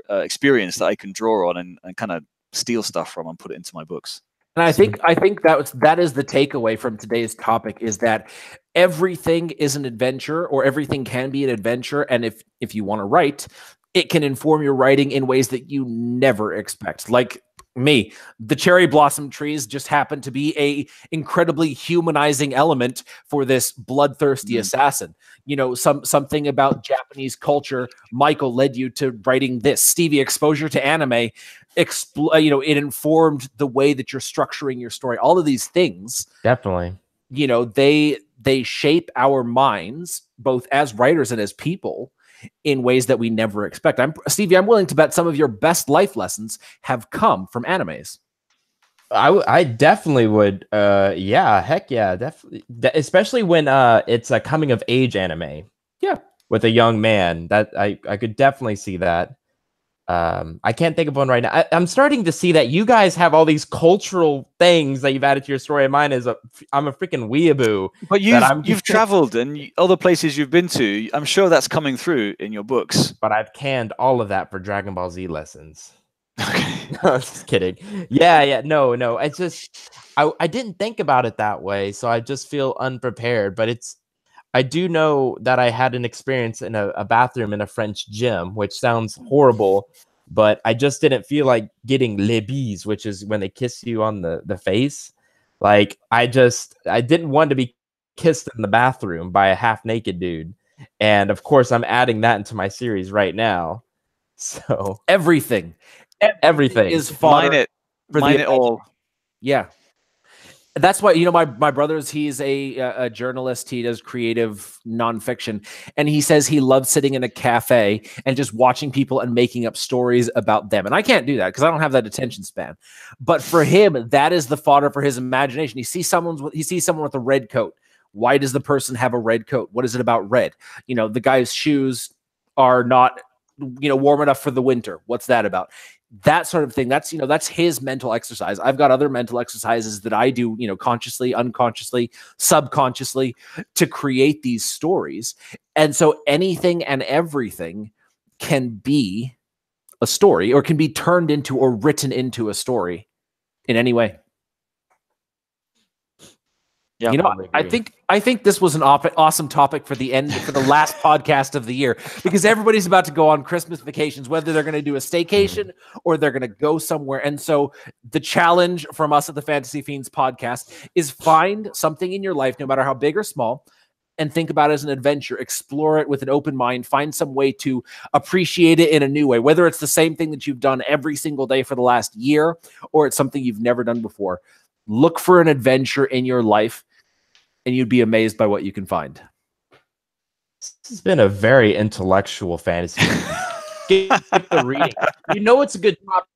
experience that I can draw on and kind of steal stuff from and put it into my books. And I think that is the takeaway from today's topic, is that everything is an adventure, or everything can be an adventure. And if you want to write, it can inform your writing in ways that you never expect. Like me, the cherry blossom trees just happen to be a incredibly humanizing element for this bloodthirsty assassin. Something about Japanese culture, Michael, led you to writing this. Stevie, exposure to anime, it informed the way that you're structuring your story. All of these things, definitely, they shape our minds both as writers and as people in ways that we never expect. Stevie, I'm willing to bet some of your best life lessons have come from animes. I definitely would. Yeah, heck yeah, definitely. Especially when it's a coming of age anime. Yeah, with a young man. That I could definitely see that. I can't think of one right now. I'm starting to see that you guys have all these cultural things that you've added to your story. Mine is I'm a freaking weeaboo. But you've traveled and other places you've been to. I'm sure that's coming through in your books. But I've canned all of that for Dragon Ball Z lessons. Okay. No, I'm just kidding. Yeah. No. It's just I didn't think about it that way, so I just feel unprepared. But I do know that I had an experience in a bathroom in a French gym, which sounds horrible, but I just didn't feel like getting les bises, which is when they kiss you on the face. Like, I didn't want to be kissed in the bathroom by a half-naked dude. And, of course, I'm adding that into my series right now. So everything is fodder. Mine it all. Yeah. That's why, my brother's, he's a journalist. He does creative nonfiction. And he says he loves sitting in a cafe and just watching people and making up stories about them. And I can't do that because I don't have that attention span. But for him, that is the fodder for his imagination. He sees someone with a red coat. Why does the person have a red coat? What is it about red? The guy's shoes are not, warm enough for the winter. What's that about? That sort of thing. That's his mental exercise. I've got other mental exercises that I do, consciously, unconsciously, subconsciously, to create these stories. And so anything and everything can be a story, or can be turned into or written into a story in any way. Yeah, you know, I think this was an awesome topic for the last podcast of the year, because everybody's about to go on Christmas vacations, whether they're going to do a staycation or they're going to go somewhere. And so the challenge from us at the Fantasy Fiends podcast is find something in your life, no matter how big or small, and think about it as an adventure. Explore it with an open mind. Find some way to appreciate it in a new way, whether it's the same thing that you've done every single day for the last year or it's something you've never done before. Look for an adventure in your life, and you'd be amazed by what you can find. This has been a very intellectual fantasy. Skip the reading. You know it's a good topic,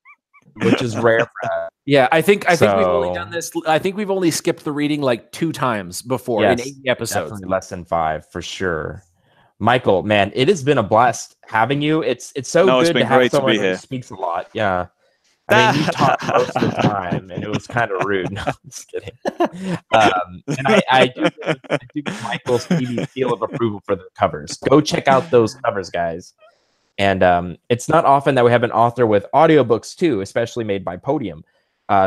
which is rare for us. Yeah, I think we've only done this. I think we've only skipped the reading like 2 times before in 80 episodes. Definitely less than 5 for sure. Michael, man, it has been a blast having you. It's so good to have someone who speaks a lot. Yeah. I mean, you talk most of the time, and it was kind of rude. No, I'm just kidding. And I do give Michael Stevie's seal of approval for the covers. Go check out those covers, guys. And it's not often that we have an author with audiobooks, too, especially made by Podium.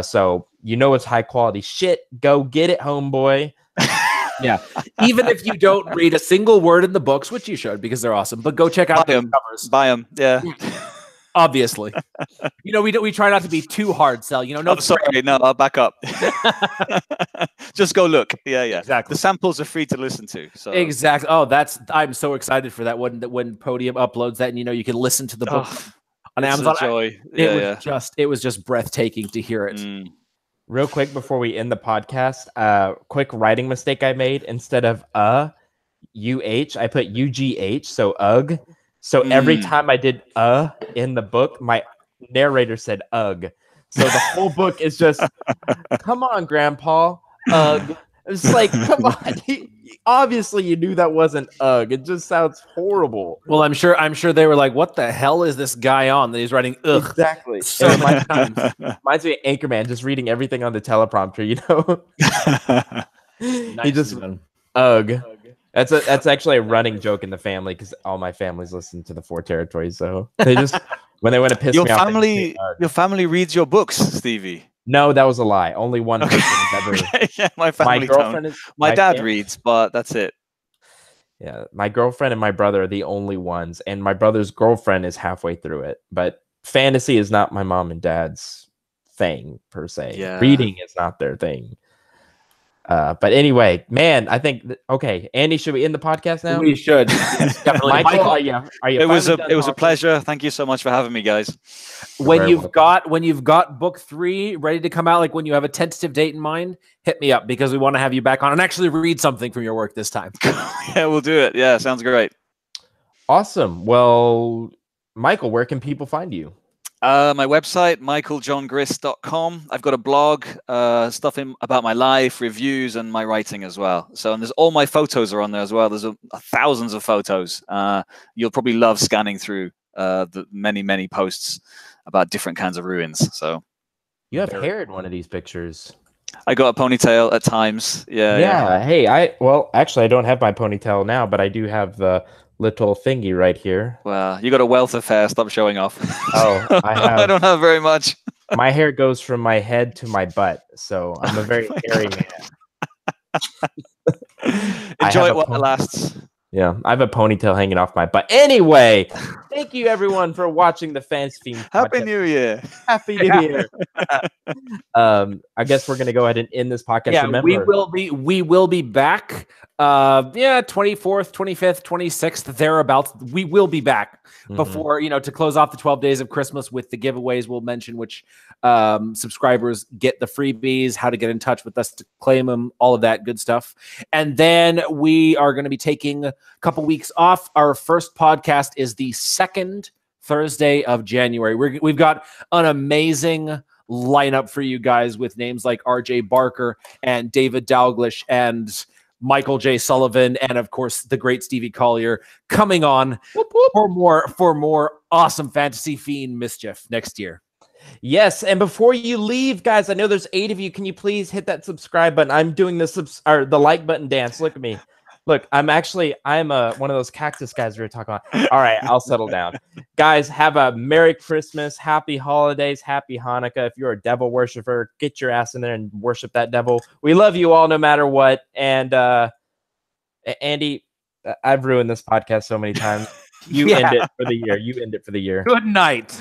So you know it's high-quality shit. Go get it, homeboy. Yeah. Even if you don't read a single word in the books, which you should because they're awesome, but go check out the covers. Buy them. Yeah. Obviously, you know, we try not to be too hard sell. You know, no. Sorry, no, I'll back up. Just go look. Yeah, exactly. The samples are free to listen to. So exactly. Oh, I'm so excited for that when Podium uploads that, and you know, you can listen to the book on Amazon. Joy. It was just breathtaking to hear it. Real quick before we end the podcast, quick writing mistake I made. Instead of UH, I put UGH, so UG. So every time I did in the book, my narrator said ugh. So the whole book is just, come on, Grandpa, ugh. It's like, come on. Obviously, you knew that wasn't ugh. It just sounds horrible. Well, I'm sure they were like, what the hell is this guy on that he's writing ugh? Exactly. So many times. Reminds me of Anchorman, just reading everything on the teleprompter, you know? Nice, he just, ugh. That's actually a running joke in the family because all my families listen to the 4 Territories. So they just, when they want to piss me off. Your family reads your books, Stevie. No, that was a lie. Only one person has ever. Yeah, my family. My dad reads, but that's it. Yeah, my girlfriend and my brother are the only ones, and my brother's girlfriend is halfway through it. But fantasy is not my mom and dad's thing per se. Yeah. Reading is not their thing. But anyway, man, I think okay, Andy, should we end the podcast now? We should. Definitely. Michael, are you it was a pleasure. Thank you so much for having me, guys. When you've got book 3 ready to come out, like when you have a tentative date in mind, hit me up because we want to have you back on and actually read something from your work this time. Yeah, we'll do it. Yeah, sounds great. Awesome. Well, Michael, where can people find you? My website, michaeljohngrist.com. I've got a blog, stuff about my life, reviews, and my writing as well. So, and there's all my photos are on there as well. There's thousands of photos. You'll probably love scanning through the many posts about different kinds of ruins. So, you have hair in one of these pictures. I got a ponytail at times. Yeah. Hey, actually, I don't have my ponytail now, but I do have the little thingy right here. Well, you got a wealth of hair. Stop showing off. Oh, I don't have very much. My hair goes from my head to my butt, so I'm a very hairy man. Enjoy it while it lasts. Yeah, I have a ponytail hanging off my butt. Anyway, thank you everyone for watching the Fantasy Fiends Happy New Year. Happy New Year. I guess we're gonna go ahead and end this podcast. Yeah, remember, we will be back. 24th, 25th, 26th, thereabouts. We will be back before, to close off the 12 days of Christmas with the giveaways. We'll mention which subscribers get the freebies, how to get in touch with us to claim them, all of that good stuff. And then we are going to be taking a couple weeks off. Our first podcast is the second Thursday of January. We've got an amazing lineup for you guys with names like RJ Barker and David Dalglish and Michael J. Sullivan, and of course the great Stevie Collier coming on for more awesome Fantasy Fiend mischief next year. Yes, and before you leave, guys, I know there's 8 of you. Can you please hit that subscribe button? I'm doing the like button dance. Look at me. Look, I'm one of those cactus guys we were talking about. All right, I'll settle down. Guys, have a Merry Christmas, Happy Holidays, Happy Hanukkah. If you're a devil worshiper, get your ass in there and worship that devil. We love you all no matter what. And Andy, I've ruined this podcast so many times. You end it for the year. Good night.